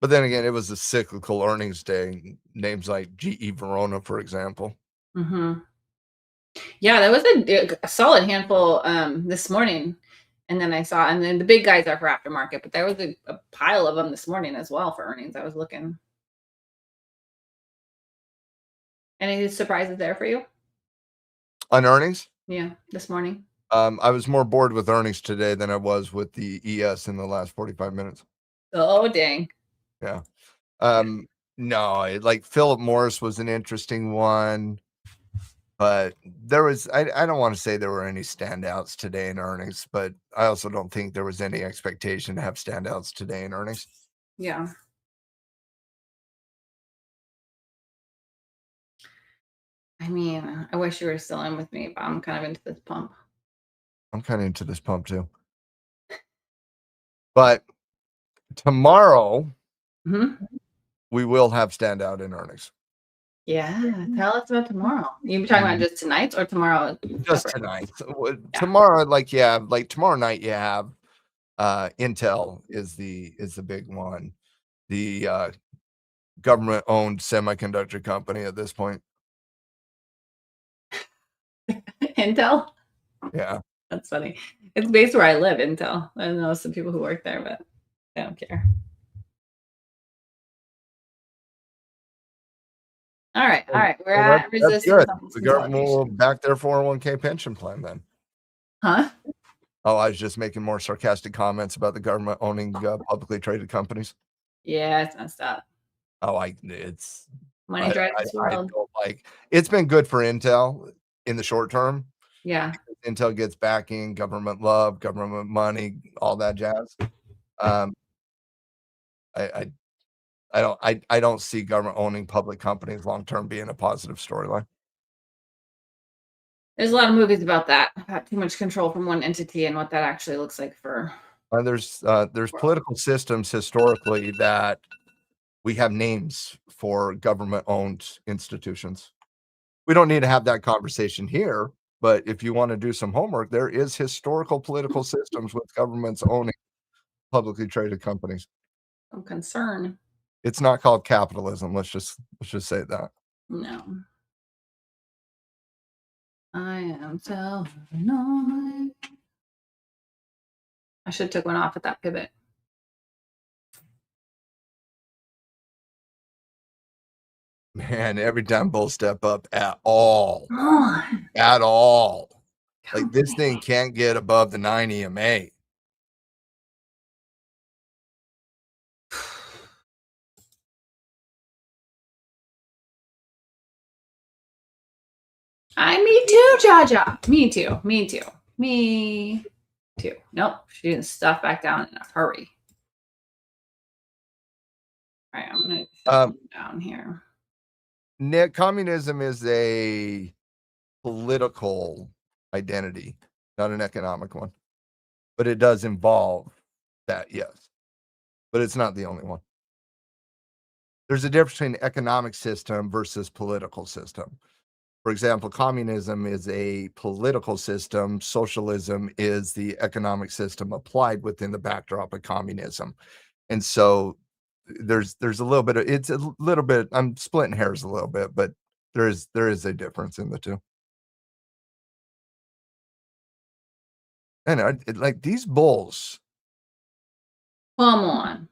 But then again, it was a cyclical earnings day. Names like GE Verona, for example. Yeah, there was a solid handful this morning. And then and then the big guys are for aftermarket, but there was a pile of them this morning as well for earnings. I was looking. Any surprises there for you? On earnings? Yeah, this morning. I was more bored with earnings today than I was with the ES in the last 45 minutes. Oh, dang. Yeah. No, like Philip Morris was an interesting one, but there was, I don't want to say there were any standouts today in earnings, but I also don't think there was any expectation to have standouts today in earnings. Yeah. I mean, I wish you were still in with me, but I'm kind of into this pump. I'm kind of into this pump too. But tomorrow, we will have standout in earnings. Yeah, tell us about tomorrow. You talking about just tonight or tomorrow? Just tonight. Tomorrow, like tomorrow night, you have Intel is the big one. The government-owned semiconductor company at this point. Intel. Yeah. That's funny. It's based where I live, Intel. I know some people who work there, but I don't care. All right. We're at resistance. The government will back their 401k pension plan then. Huh? Oh, I was just making more sarcastic comments about the government owning publicly traded companies. Yeah, it's messed up. Oh, Money drives this world. It's been good for Intel in the short term. Yeah. Intel gets backing, government love, government money, all that jazz. I don't see government owning public companies long term being a positive storyline. There's a lot of movies about that, about too much control from one entity and what that actually looks like for. There's political systems historically that we have names for government-owned institutions. We don't need to have that conversation here, but if you want to do some homework, there is historical political systems with governments owning publicly traded companies. I'm concerned. It's not called capitalism. Let's just say that. No. I am so annoyed. I should have took one off at that pivot. Man, every time bulls step up at all. At all. Like this thing can't get above the 9 EMA. Me too, Jaja. Me too. Nope. She didn't stuff back down in a hurry. All right, I'm going to down here. Nick, communism is a political identity, not an economic one. But it does involve that, yes. But it's not the only one. There's a difference between economic system versus political system. For example, communism is a political system. Socialism is the economic system applied within the backdrop of communism. And so there's a little bit of, I'm splitting hairs a little bit, but there is a difference in the two. And like these bulls. Come on.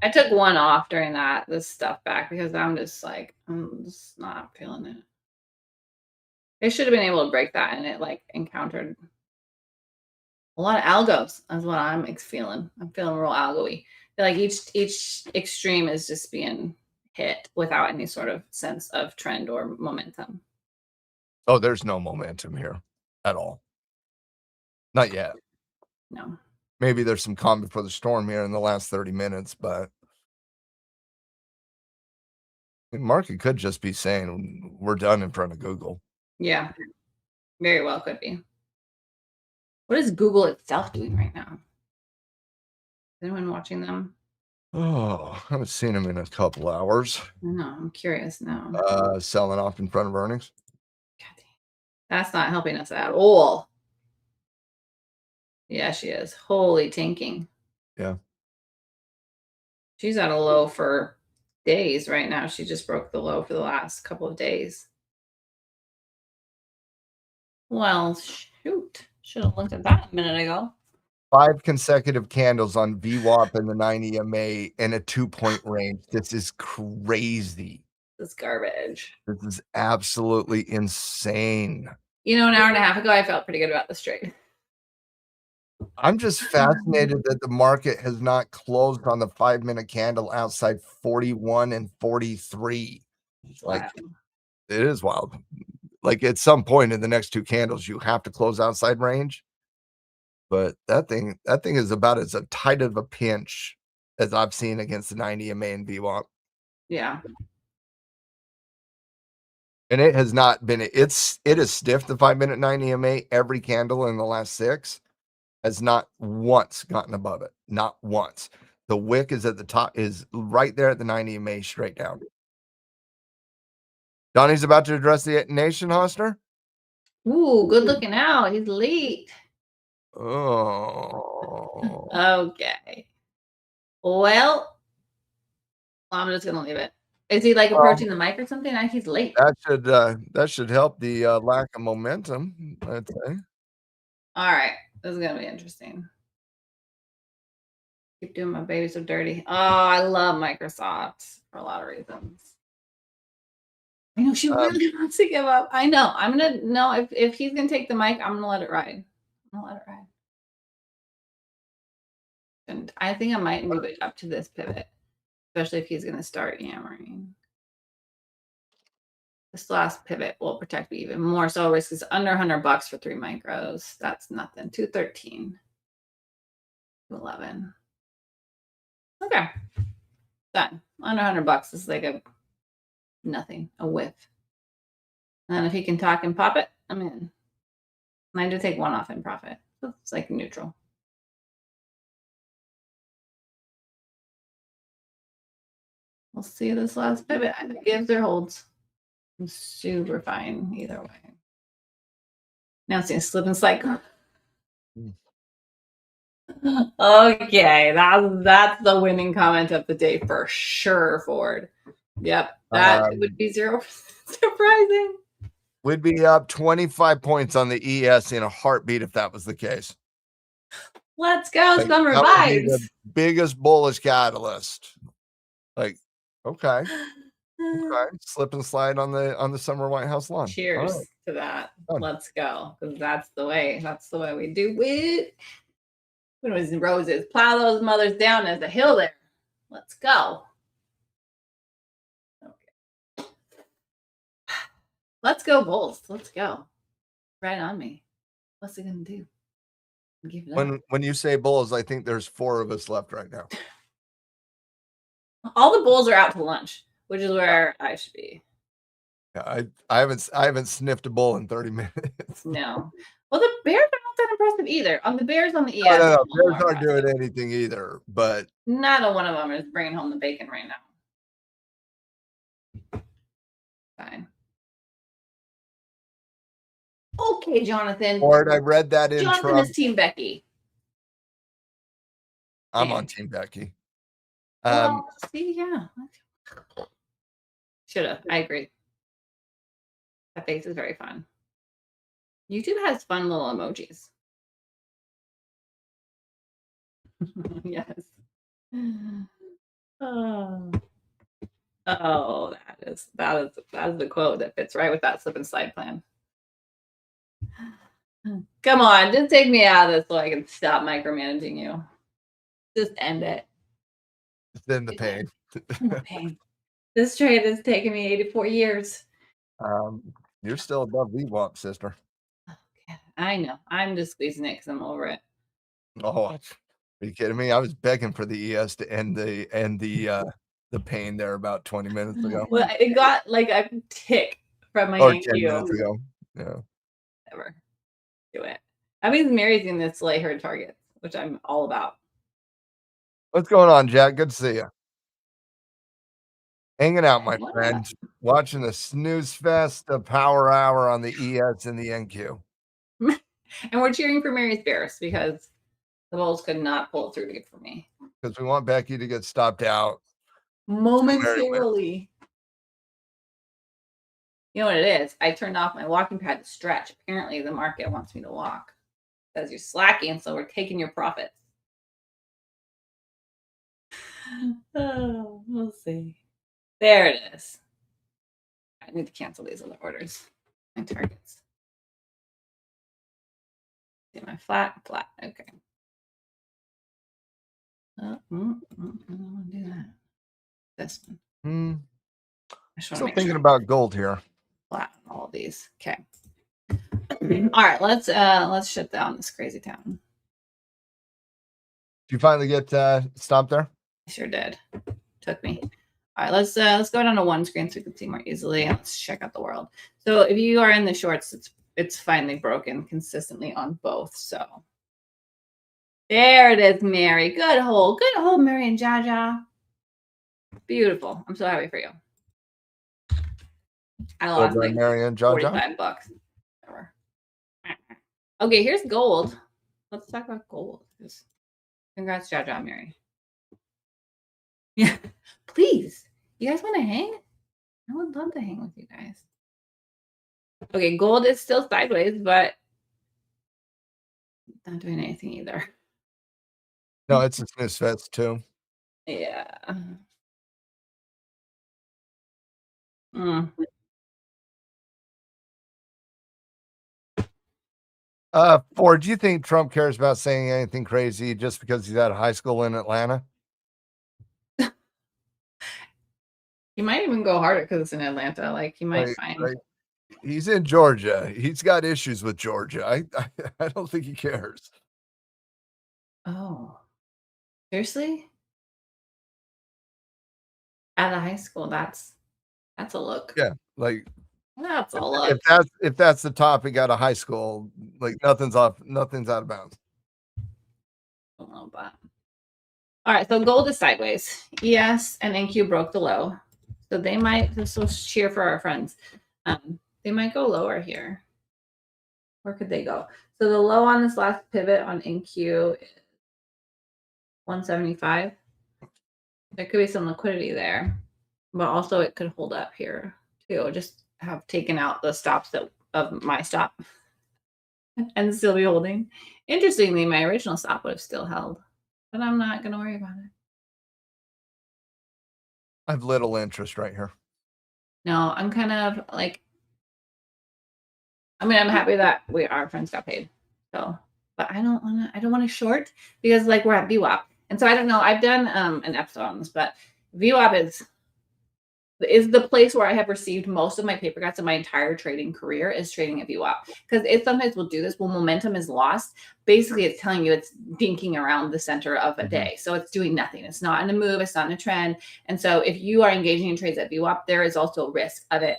I took one off during this stuff back because I'm just not feeling it. They should have been able to break that, and it encountered a lot of algos. That's what I'm feeling. I'm feeling real algo-y. Like each extreme is just being hit without any sort of sense of trend or momentum. Oh, there's no momentum here at all. Not yet. No. Maybe there's some calm before the storm here in the last 30 minutes, but the market could just be saying we're done in front of Google. Yeah, very well could be. What is Google itself doing right now? Is anyone watching them? Oh, I haven't seen them in a couple hours. No, I'm curious now. Selling off in front of earnings. God, that's not helping us at all. Yeah, she is. Holy tanking. Yeah. She's at a low for days right now. She just broke the low for the last couple of days. Well, shoot. Should have looked at that a minute ago. 5 consecutive candles on VWAP and the 9 EMA in a 2-point range. This is crazy. This is garbage. This is absolutely insane. You know, an hour and a half ago, I felt pretty good about this trade. I'm just fascinated that the market has not closed on the 5-minute candle outside 41 and 43. Like, it is wild. Like at some point in the next 2 candles, you have to close outside range. But that thing is about as tight of a pinch as I've seen against the 9 EMA and VWAP. Yeah. And it has not been, it is stiff, the 5-minute 9 EMA. Every candle in the last 6 has not once gotten above it. Not once. The wick is at the top, is right there at the 9 EMA straight down. Donnie's about to address the nation, Hoster. Ooh, good looking out. He's late. Oh. Okay. Well, I'm just going to leave it. Is he like approaching the mic or something? He's late. That should help the lack of momentum, I'd say. All right, this is gonna be interesting. Keep doing my baby so dirty. Oh, I love Microsoft for a lot of reasons. I know she really wants to give up. I know. I'm gonna no. If he's gonna take the mic, I'm gonna let it ride. I'm gonna let it ride. And I think I might move it up to this pivot, especially if he's gonna start yammering. This last pivot will protect me even more. So risk is under $100 for 3 micros. That's nothing. 213. 211. Okay. Done. Under $100 is like a nothing, a whiff. And then if he can talk and pop it, I'm in. And I do take one off in profit. So it's like neutral. We'll see this last pivot. Either gives or holds. I'm super fine either way. Now it's gonna slip and slide. Okay, that's the winning comment of the day for sure, Ford. Yep, that would be 0% surprising. We'd be up 25 points on the ES in a heartbeat if that was the case. Let's go, summer vibes. The biggest bullish catalyst. Like, okay, slip and slide on the summer White House lawn. Cheers to that. Let's go, because that's the way we do it. When it was roses, plow those mothers down as a hill there. Let's go. Okay. Let's go, Bulls. Let's go. Right on me. What's it gonna do? Give it up. When you say Bulls, I think there's 4 of us left right now. All the Bulls are out to lunch, which is where I should be. Yeah, I haven't sniffed a bull in 30 minutes. No. Well, the Bears are not that impressive either. On the Bears on the ES. No, Bears aren't doing anything either, but not one of them is bringing home the bacon right now. Fine. Okay, Jonathan. Ford, I read that in Jonathan is Team Becky. I'm on Team Becky. See, yeah. Should have. I agree. That face is very fun. YouTube has fun little emojis. Yes. Oh, that is the quote that fits right with that slip and slide plan. Come on, just take me out of this so I can stop micromanaging you. Just end it. Just end the pain. Pain. This trade has taken me 84 years. You're still above VWAP, sister. Okay. I know. I'm just squeezing it because I'm over it. Oh, are you kidding me? I was begging for the ES to end the pain there about 20 minutes ago. Well, it got like a tick from my 10 minutes ago. Yeah. Never do it. That means Mary's going to slay her targets, which I'm all about. What's going on, Jack? Good to see you. Hanging out, my friend. Watching the snooze fest, the power hour on the ES and the NQ. And we're cheering for Mary's Bears because the Bulls could not pull it through to get for me. Because we want Becky to get stopped out momentarily. You know what it is? I turned off my walking pad to stretch. Apparently, the market wants me to walk because you're slacking, so we're taking your profits. Oh, we'll see. There it is. I need to cancel these other orders. My targets. See my flat. Okay. I don't want to do that. This one. Still thinking about gold here. Flat on all of these. Okay. All right, let's shut down this crazy town. Did you finally get stopped there? I sure did. Took me. All right, let's go down to one screen so we can see more easily. Let's check out the world. So if you are in the shorts, it's finally broken consistently on both. So there it is, Mary. Good hold, Mary and Jaja. Beautiful. I'm so happy for you. I lost like Mary and Jaja. $45. Whatever. Okay, here's gold. Let's talk about gold. Congrats, Jaja, Mary. Yeah, please. You guys want to hang? I would love to hang with you guys. Okay, gold is still sideways, but not doing anything either. No, it's a snooze fest too. Yeah. Mm. Ford, do you think Trump cares about saying anything crazy just because he's at a high school in Atlanta? He might even go harder because it's in Atlanta. Like he might Right, find. right. He's in Georgia. He's got issues with Georgia. I don't think he cares. Oh, seriously? At a high school, that's a look. Yeah, like That's a if look. if that's the topic at a high school, like nothing's out of bounds. A little bit. All right, so gold is sideways. ES and NQ broke the low. So they might, this will cheer for our friends. They might go lower here. Where could they go? So the low on this last pivot on NQ is 175. There could be some liquidity there, but also it could hold up here too. Just have taken out the stops of my stop and still be holding. Interestingly, my original stop would have still held, but I'm not going to worry about it. I have little interest right here. No, I'm kind of like, I mean, I'm happy that our friends got paid. So, but I don't want to short because like we're at VWAP. And so I don't know, I've done an episode on this, but VWAP is the place where I have received most of my paper cuts in my entire trading career is trading at VWAP. Because it sometimes will do this when momentum is lost. Basically, it's telling you it's dinking around the center of a day. So it's doing nothing. It's not in a move. It's not in a trend. And so if you are engaging in trades at VWAP, there is also a risk of it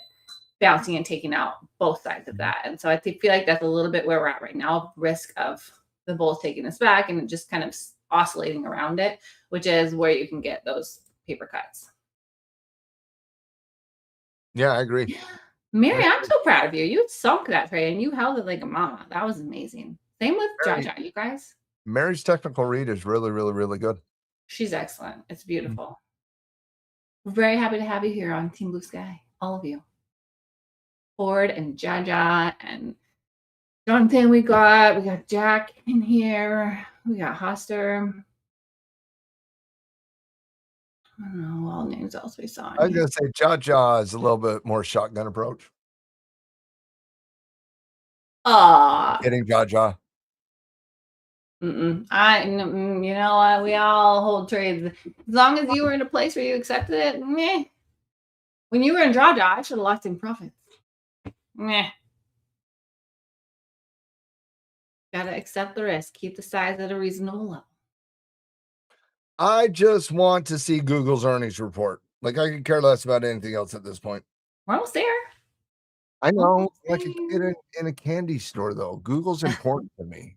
bouncing and taking out both sides of that. And so I feel like that's a little bit where we're at right now, risk of the bulls taking us back and just kind of oscillating around it, which is where you can get those paper cuts. Yeah, I agree. Mary, I'm so proud of you. You sunk that trade and you held it like a mama. That was amazing. Same with Jaja, you guys. Mary's technical read is really, really, really good. She's excellent. It's beautiful. We're very happy to have you here on Team Blue Sky, all of you. Ford and Jaja and Jonathan, we got Jack in here. We got Hoster. I don't know all names else we saw. I was gonna say Jaja is a little bit more shotgun approach. Getting Jaja. You know what? We all hold trades. As long as you were in a place where you accepted it, meh. When you were in Jaja, I should have locked in profits. Meh. Gotta accept the risk. Keep the size at a reasonable level. I just want to see Google's earnings report. Like I could care less about anything else at this point. We're almost there. I know, like a kid in a candy store, though. Google's important to me.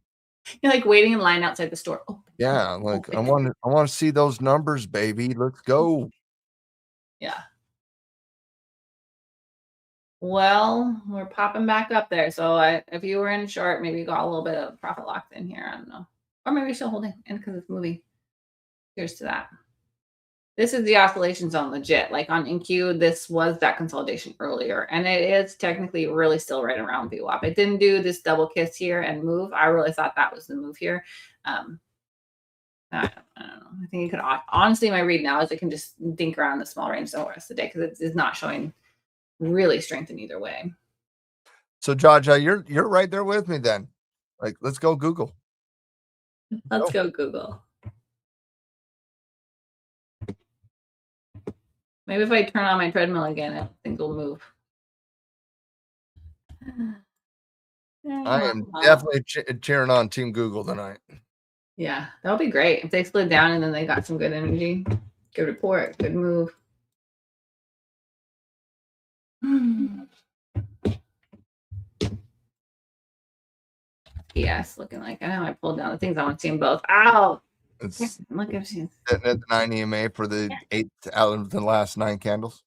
You're like waiting in line outside the store. Oh, Yeah, like I want to see those numbers, baby. Let's go. yeah. Well, we're popping back up there. So if you were in short, maybe you got a little bit of profit locked in here. I don't know. Or maybe you're still holding in because it's moving. Here's to that. This is the oscillation zone legit. Like on NQ, this was that consolidation earlier. And it is technically really still right around VWAP. It didn't do this double kiss here and move. I really thought that was the move here. I don't know. I think you could, honestly, my read now is it can just dink around the small range the rest of the day because it's not showing really strength in either way. So Jaja, you're right there with me then. Like, let's go Google. Let's go Google. Maybe if I turn on my treadmill again, things will move. I am definitely cheering on Team Google tonight. Yeah, that would be great. If they slid down and then they got some good energy, good report, good move. Yes, looking like I know I pulled down the things I want to see them both. Ow! It's Look if she's sitting at the 9 EMA for the 8th out of the last 9 candles.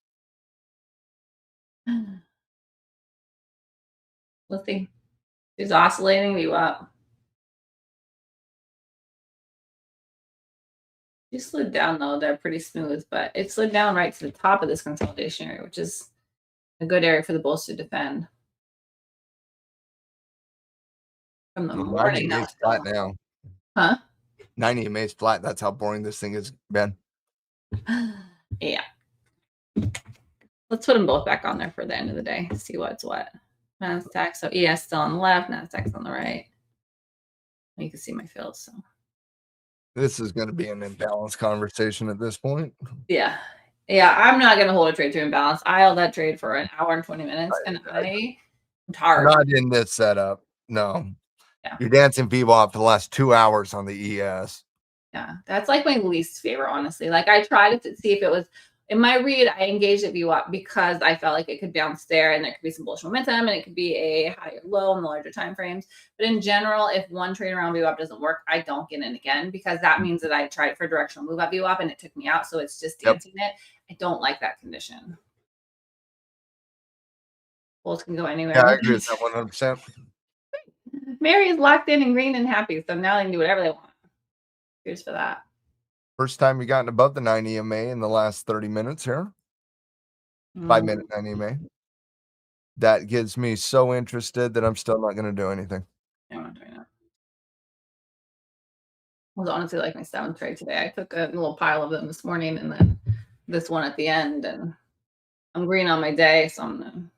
Let's see. She's oscillating you up. You slid down though, they're pretty smooth, but it slid down right to the top of this consolidation area, which is a good area for the bulls to defend. From the 90 morning, EMA's flat now. Huh? 90 EMA's flat. That's how boring this thing has been. Yeah. Let's put them both back on there for the end of the day. See what's what. NASDAQ. So ES still on the left, NASDAQ's on the right. You can see my fills. So this is going to be an imbalanced conversation at this point. Yeah. I'm not going to hold a trade to imbalance. I held that trade for an hour and 20 minutes, and I'm tired. Not in this setup. No. Yeah. You're dancing VWAP for the last 2 hours on the ES. Yeah, that's like my least favorite, honestly. Like I tried to see if it was in my read. I engaged at VWAP because I felt like it could bounce there, and there could be some bullish momentum, and it could be a higher low in the larger time frames. But in general, if one trade around VWAP doesn't work, I don't get in again, because that means that I tried for directional move at VWAP and it took me out. So it's just dancing it. I don't like that condition. Bulls can go anywhere. Yeah, I agree with that 100%. Mary is locked in and green and happy, so now they can do whatever they want. Here's for that. First time you've gotten above the 9 EMA in the last 30 minutes here. 5-minute 9 EMA. That gets me so interested that I'm still not going to do anything. I'm not doing that. It was honestly like my 7th trade today. I took a little pile of them this morning, and then this one at the end, and I'm green on my day, so I'm gonna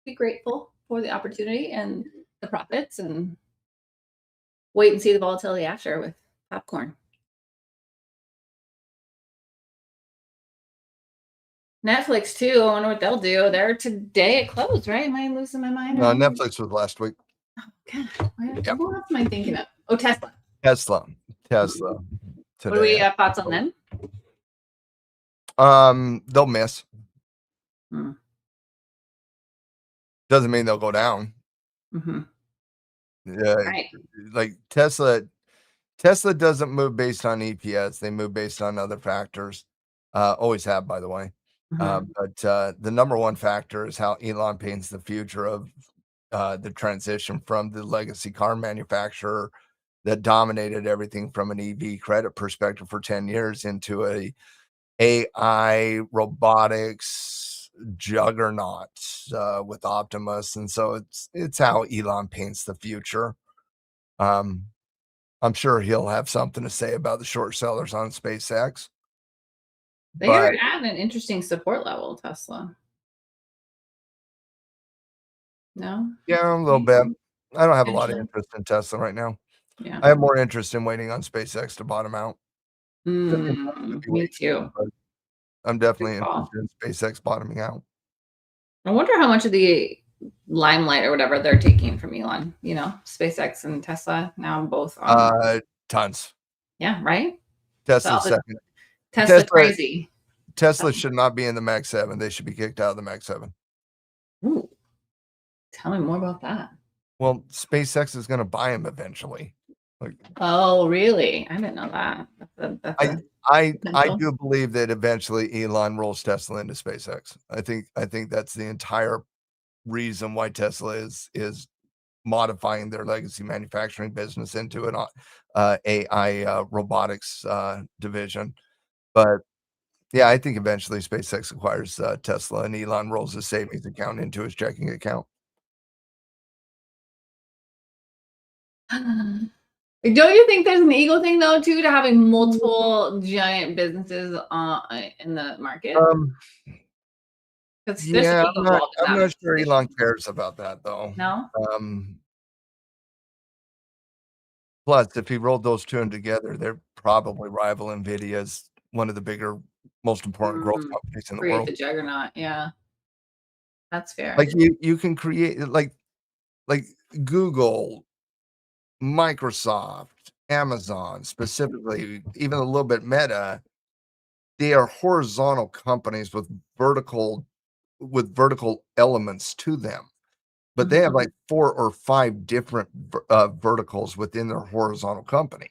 be grateful for the opportunity and the profits, and wait and see the volatility after with popcorn. Netflix too. I wonder what they'll do. They're today at close, right? Am I losing my mind? No, Netflix was last week. Okay. What else am I thinking of? Oh, Tesla. Tesla. Today. What do we have thoughts on them? They'll miss. Doesn't mean they'll go down. Yeah, right. Like Tesla doesn't move based on EPS. They move based on other factors. Always have, by the way. But the number one factor is how Elon paints the future of the transition from the legacy car manufacturer that dominated everything from an EV credit perspective for 10 years into a AI robotics juggernaut with Optimus. And so it's how Elon paints the future. I'm sure he'll have something to say about the short sellers on SpaceX. They are at an interesting support level, Tesla. No? Yeah, a little bit. I don't have a lot of interest in Tesla right now. Yeah. I have more interest in waiting on SpaceX to bottom out. Me too. I'm definitely interested in SpaceX bottoming out. I wonder how much of the limelight or whatever they're taking from Elon, SpaceX and Tesla now both on. Tons. Yeah, right? Tesla's second. Tesla crazy. Tesla should not be in the Mag 7. They should be kicked out of the Mag 7. Ooh. Tell me more about that. Well, SpaceX is going to buy them eventually. Oh, really? I didn't know that. I do believe that eventually Elon rolls Tesla into SpaceX. I think that's the entire reason why Tesla is modifying their legacy manufacturing business into an AI robotics division. But yeah, I think eventually SpaceX acquires Tesla, and Elon rolls his savings account into his checking account. Don't you think there's an ego thing though too, to having multiple giant businesses in the market? Yeah, I'm not sure Elon cares about that though. No. Plus, if he rolled those two in together, they're probably rival NVIDIA as one of the bigger, most important growth companies in the world. The juggernaut, yeah. That's fair. Like you can create like Google, Microsoft, Amazon, specifically, even a little bit Meta. They are horizontal companies with vertical elements to them, but they have like 4 or 5 different verticals within their horizontal company.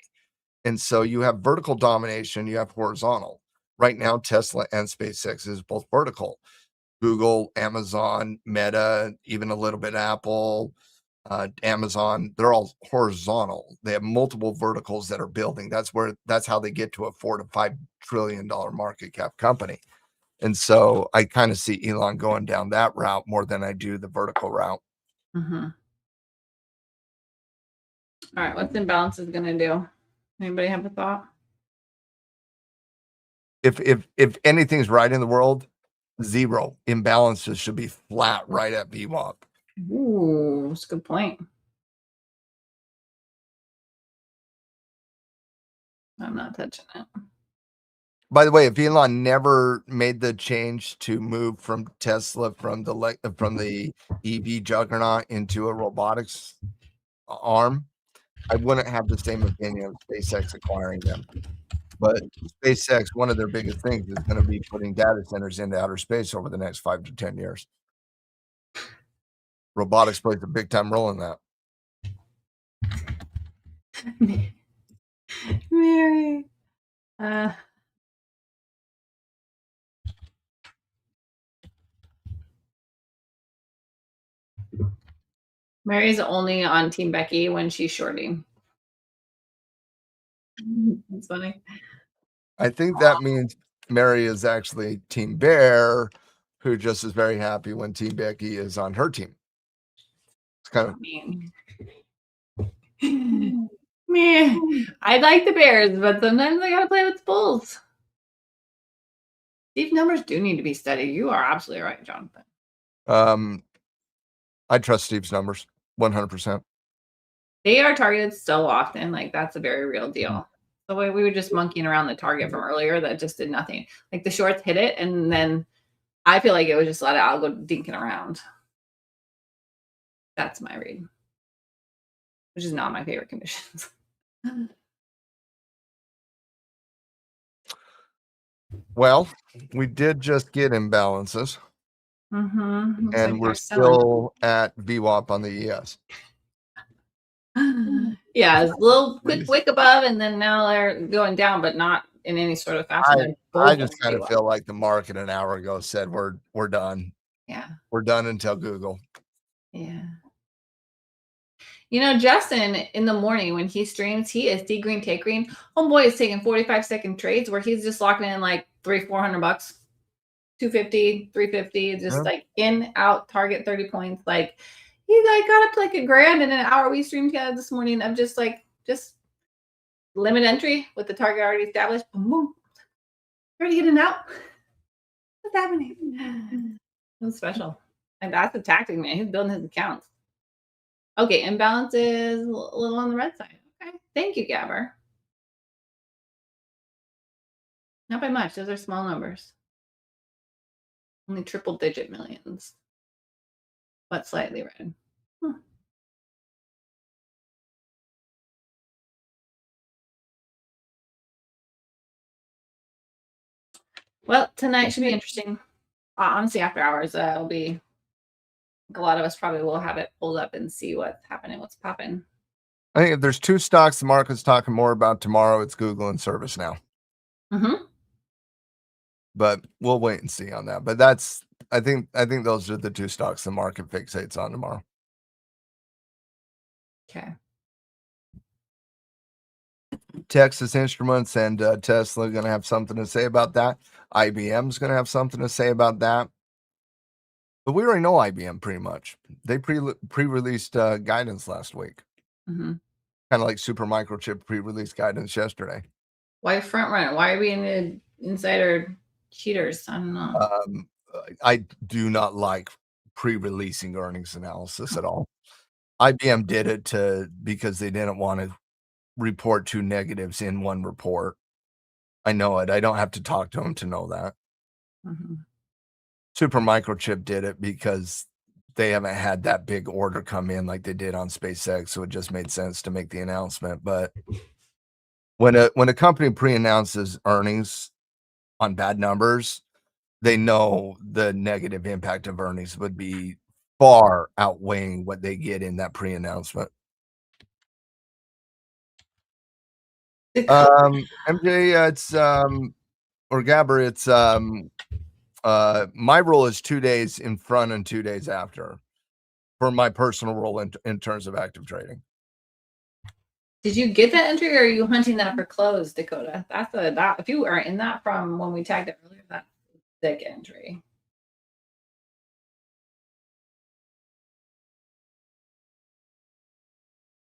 And so you have vertical domination, you have horizontal. Right now, Tesla and SpaceX is both vertical. Google, Amazon, Meta, even a little bit Apple, Amazon, they're all horizontal. They have multiple verticals that are building. That's how they get to a $4 to $5 trillion market cap company. And so I kind of see Elon going down that route more than I do the vertical route. Mm-hmm. All right, what's imbalances going to do? Anybody have a thought? If anything's right in the world, zero. Imbalances should be flat right at VWAP. Ooh, that's a good point. I'm not touching it. By the way, if Elon never made the change to move from Tesla from the EV juggernaut into a robotics arm, I wouldn't have the same opinion of SpaceX acquiring them. But SpaceX, one of their biggest things is going to be putting data centers into outer space over the next 5 to 10 years. Robotics plays a big time role in that. Mary. Mary's only on Team Becky when she's shorting. That's funny. I think that means Mary is actually Team Bear, who just is very happy when Team Becky is on her team. It's kind of mean. Me, I like the Bears, but sometimes I gotta play with the Bulls. These numbers do need to be studied. You are absolutely right, Jonathan. I trust Steve's numbers 100%. They are targeted so often, like that's a very real deal. The way we were just monkeying around the target from earlier that just did nothing. Like the shorts hit it, and then I feel like it was just a lot of algo dinking around. That's my read, which is not my favorite conditions. Well, we did just get imbalances. Mm-hmm. And we're still at VWAP on the ES. Yeah, it's a little quick wick above, and then now they're going down, but not in any sort of fashion. I just kind of feel like the market an hour ago said we're done. Yeah, we're done until Google. Yeah. You know, Justin in the morning when he streams, he is D green, take green. Homeboy is taking 45-second trades where he's just locking in like $300-400, 250, 350, just like in, out, target 30 points. Like he like got up to like $1,000 in an hour. We streamed together this morning of just limit entry with the target already established. Boom, boom. Ready to get in and out. What's happening? It was special. And that's the tactic, man. He's building his accounts. Okay, imbalance is a little on the red side. Okay, thank you, Gabber. Not by much. Those are small numbers. Only triple-digit millions, but slightly red. Well, tonight should be interesting. Honestly, after hours, it'll be. A lot of us probably will have it pulled up and see what's happening, what's popping. I think if there's two stocks the market's talking more about tomorrow, it's Google and ServiceNow. Mm-hmm. But we'll wait and see on that. But I think those are the two stocks the market fixates on tomorrow. Okay. Texas Instruments and Tesla are going to have something to say about that. IBM's going to have something to say about that. But we already know IBM pretty much. They pre-released guidance last week. Mm-hmm. Kind of like Super Microchip pre-released guidance yesterday. Why front run? Why are we in the insider cheaters? I don't know. I do not like pre-releasing earnings analysis at all. IBM did it because they didn't want to report two negatives in one report. I know it. I don't have to talk to them to know that. Mm-hmm. Super Microchip did it because they haven't had that big order come in like they did on SpaceX, so it just made sense to make the announcement. But when a company pre-announces earnings on bad numbers, they know the negative impact of earnings would be far outweighing what they get in that pre-announcement. MJ, it's or Gabber, it's my rule is 2 days in front and 2 days after. for my personal role in terms of active trading. Did you get that entry, or are you hunting that for close, Dakota? If you are in that from when we tagged it earlier, that's a thick entry.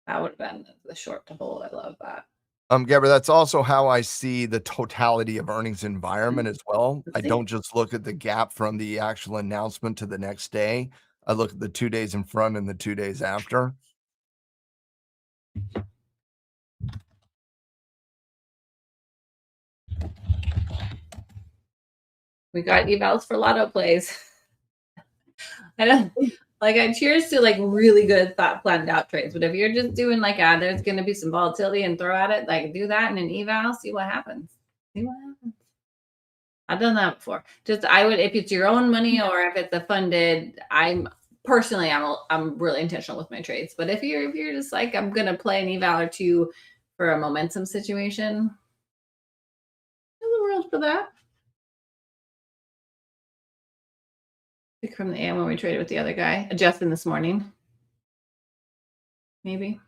That would have been the short to hold. I love that. Gabby, that's also how I see the totality of earnings environment as well. I don't just look at the gap from the actual announcement to the next day. I look at the 2 days in front and the 2 days after. We got evals for lotto plays. I don't like. I cheers to like really good planned out trades, but if you're just doing like, there's going to be some volatility and throw at it, like do that in an eval, see what happens. See what happens. I've done that before. I would, if it's your own money or if it's a funded. I'm really intentional with my trades. But if you're just like, I'm going to play an eval or two for a momentum situation, there's a world for that. From the AM when we traded with the other guy, Justin this morning. Maybe.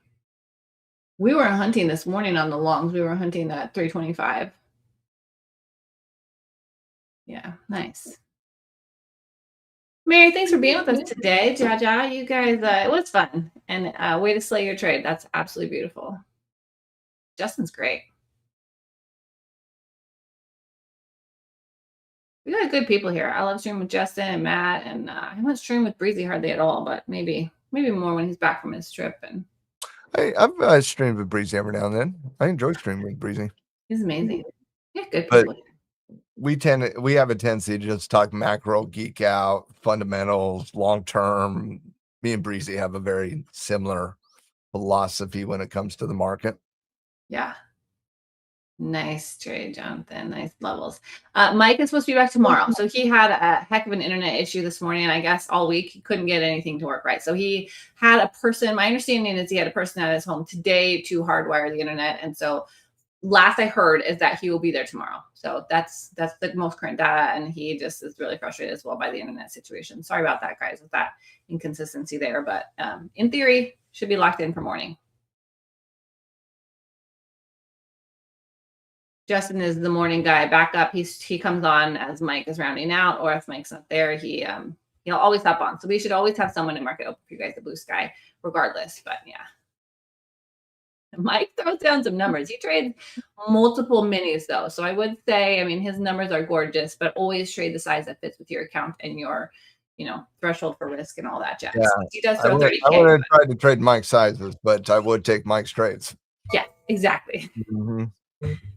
We were hunting this morning on the longs. We were hunting that 325. Yeah, nice. Mary, thanks for being with us today. Jaja, you guys, it was fun. And way to slay your trade. That's absolutely beautiful. Justin's great. We got good people here. I love streaming with Justin and Matt, and I haven't streamed with Breezy hardly at all, but maybe more when he's back from his trip. And I've streamed with Breezy every now and then. I enjoy streaming with Breezy. He's amazing. Yeah, good people. But we have a tendency to just talk macro, geek out, fundamentals, long term. Me and Breezy have a very similar philosophy when it comes to the market. Yeah. Nice trade, Jonathan. Nice levels. Mike is supposed to be back tomorrow. So he had a heck of an internet issue this morning, and I guess all week he couldn't get anything to work right. So he had a person, my understanding is he had a person at his home today to hardwire the internet. And so last I heard is that he will be there tomorrow. So that's the most current data. And he just is really frustrated as well by the internet situation. Sorry about that, guys, with that inconsistency there. But in theory, should be locked in for morning. Justin is the morning guy. Back up. He comes on as Mike is rounding out, or if Mike's not there, he'll always hop on. So we should always have someone in market open for you guys at BluSky, regardless. But yeah, Mike throws down some numbers. He trades multiple minis though, so I would say, I mean, his numbers are gorgeous, but always trade the size that fits with your account and your, threshold for risk and all that jazz. Yeah, he does throw 30K. I would have tried to trade Mike's sizes, but I would take Mike's trades. Yeah, exactly. Mm-hmm.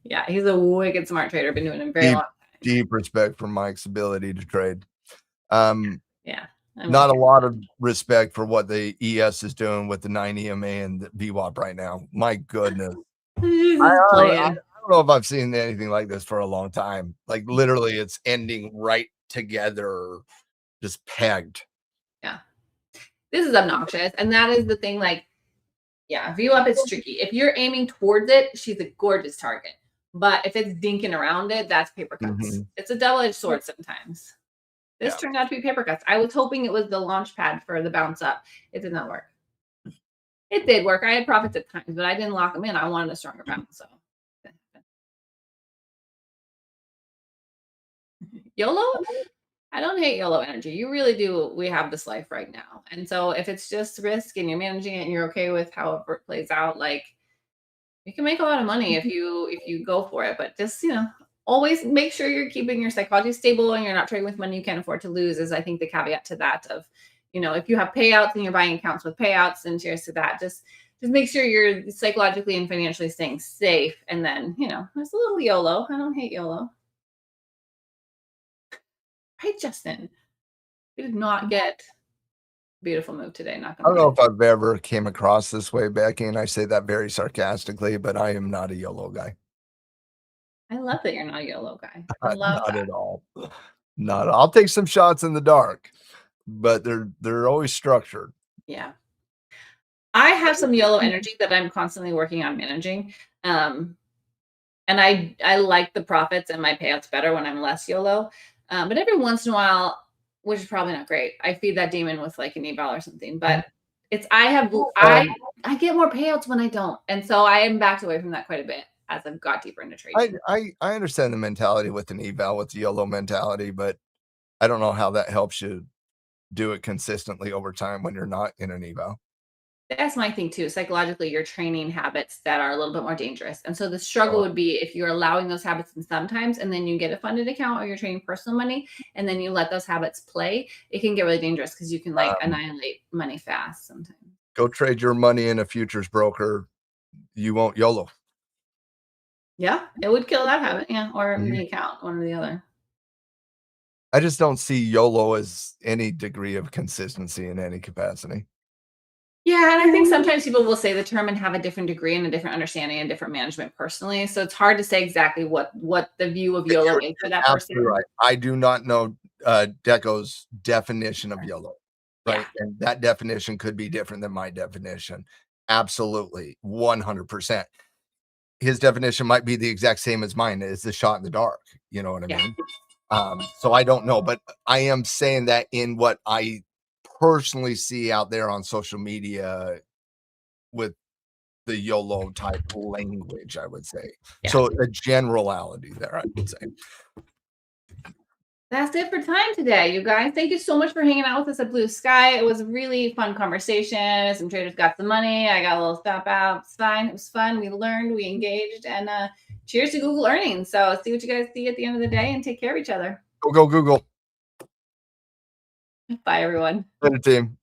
Yeah, he's a wicked smart trader. Been doing it a very long time. Deep respect for Mike's ability to trade. Yeah. Not a lot of respect for what the ES is doing with the 9 EMA and the VWAP right now. My goodness. I don't know if I've seen anything like this for a long time. Like literally it's ending right together, just pegged. Yeah. This is obnoxious. And that is the thing, like, yeah, VWAP is tricky. If you're aiming towards it, she's a gorgeous target. But if it's dinking around it, that's paper cuts. Mm-hmm. It's a double-edged sword sometimes. This turned out to be paper cuts. I was hoping it was the launch pad for the bounce up. It did not work. It did work. I had profits at times, but I didn't lock them in. I wanted a stronger bounce. So YOLO? I don't hate YOLO energy. You really do. We have this life right now. And so if it's just risk and you're managing it and you're okay with however it plays out, like you can make a lot of money if you go for it. But just, always make sure you're keeping your psychology stable and you're not trading with money you can't afford to lose is I think the caveat to that of, if you have payouts and you're buying accounts with payouts, and cheers to that. Just make sure you're psychologically and financially staying safe. And then, there's a little YOLO. I don't hate YOLO. Right, Justin? We did not get a beautiful move today. I don't know if I've ever came across this way, Becky, and I say that very sarcastically, but I am not a YOLO guy. I love that you're not a YOLO guy. I love not that. At all. Not. I'll take some shots in the dark, but they're always structured. Yeah. I have some YOLO energy that I'm constantly working on managing. And I like the profits and my payouts better when I'm less YOLO. But every once in a while, which is probably not great. I feed that demon with like an eval or something, but I get more payouts when I don't. And so I am backed away from that quite a bit as I've got deeper into trading. I understand the mentality with an eval, with the YOLO mentality, but I don't know how that helps you do it consistently over time when you're not in an eval. That's my thing too. Psychologically, you're training habits that are a little bit more dangerous. And so the struggle would be if you're allowing those habits in sometimes, and then you get a funded account or you're trading personal money, and then you let those habits play, it can get really dangerous because you can like annihilate money fast sometimes. Go trade your money in a futures broker. You won't YOLO. Yeah, it would kill that habit. Yeah, or the account, one or the other. I just don't see YOLO as any degree of consistency in any capacity. Yeah, and I think sometimes people will say the term and have a different degree and a different understanding and different management personally. So it's hard to say exactly what the view of YOLO is for that person. Right. I do not know Deco's definition of YOLO, right? Yeah. And that definition could be different than my definition. Absolutely, 100%. His definition might be the exact same as mine. Is the shot in the dark. You know what I mean? So I don't know, but I am saying that in what I personally see out there on social media with the YOLO type language, I would say. Yeah. So a generality there, I would say. That's it for time today, you guys. Thank you so much for hanging out with us at BluSky. It was a really fun conversation. Some traders got some money. I got a little stop out. It's fine. It was fun. We learned, we engaged, and cheers to Google earnings. So see what you guys see at the end of the day and take care of each other. Go Google. Bye, everyone. Good team.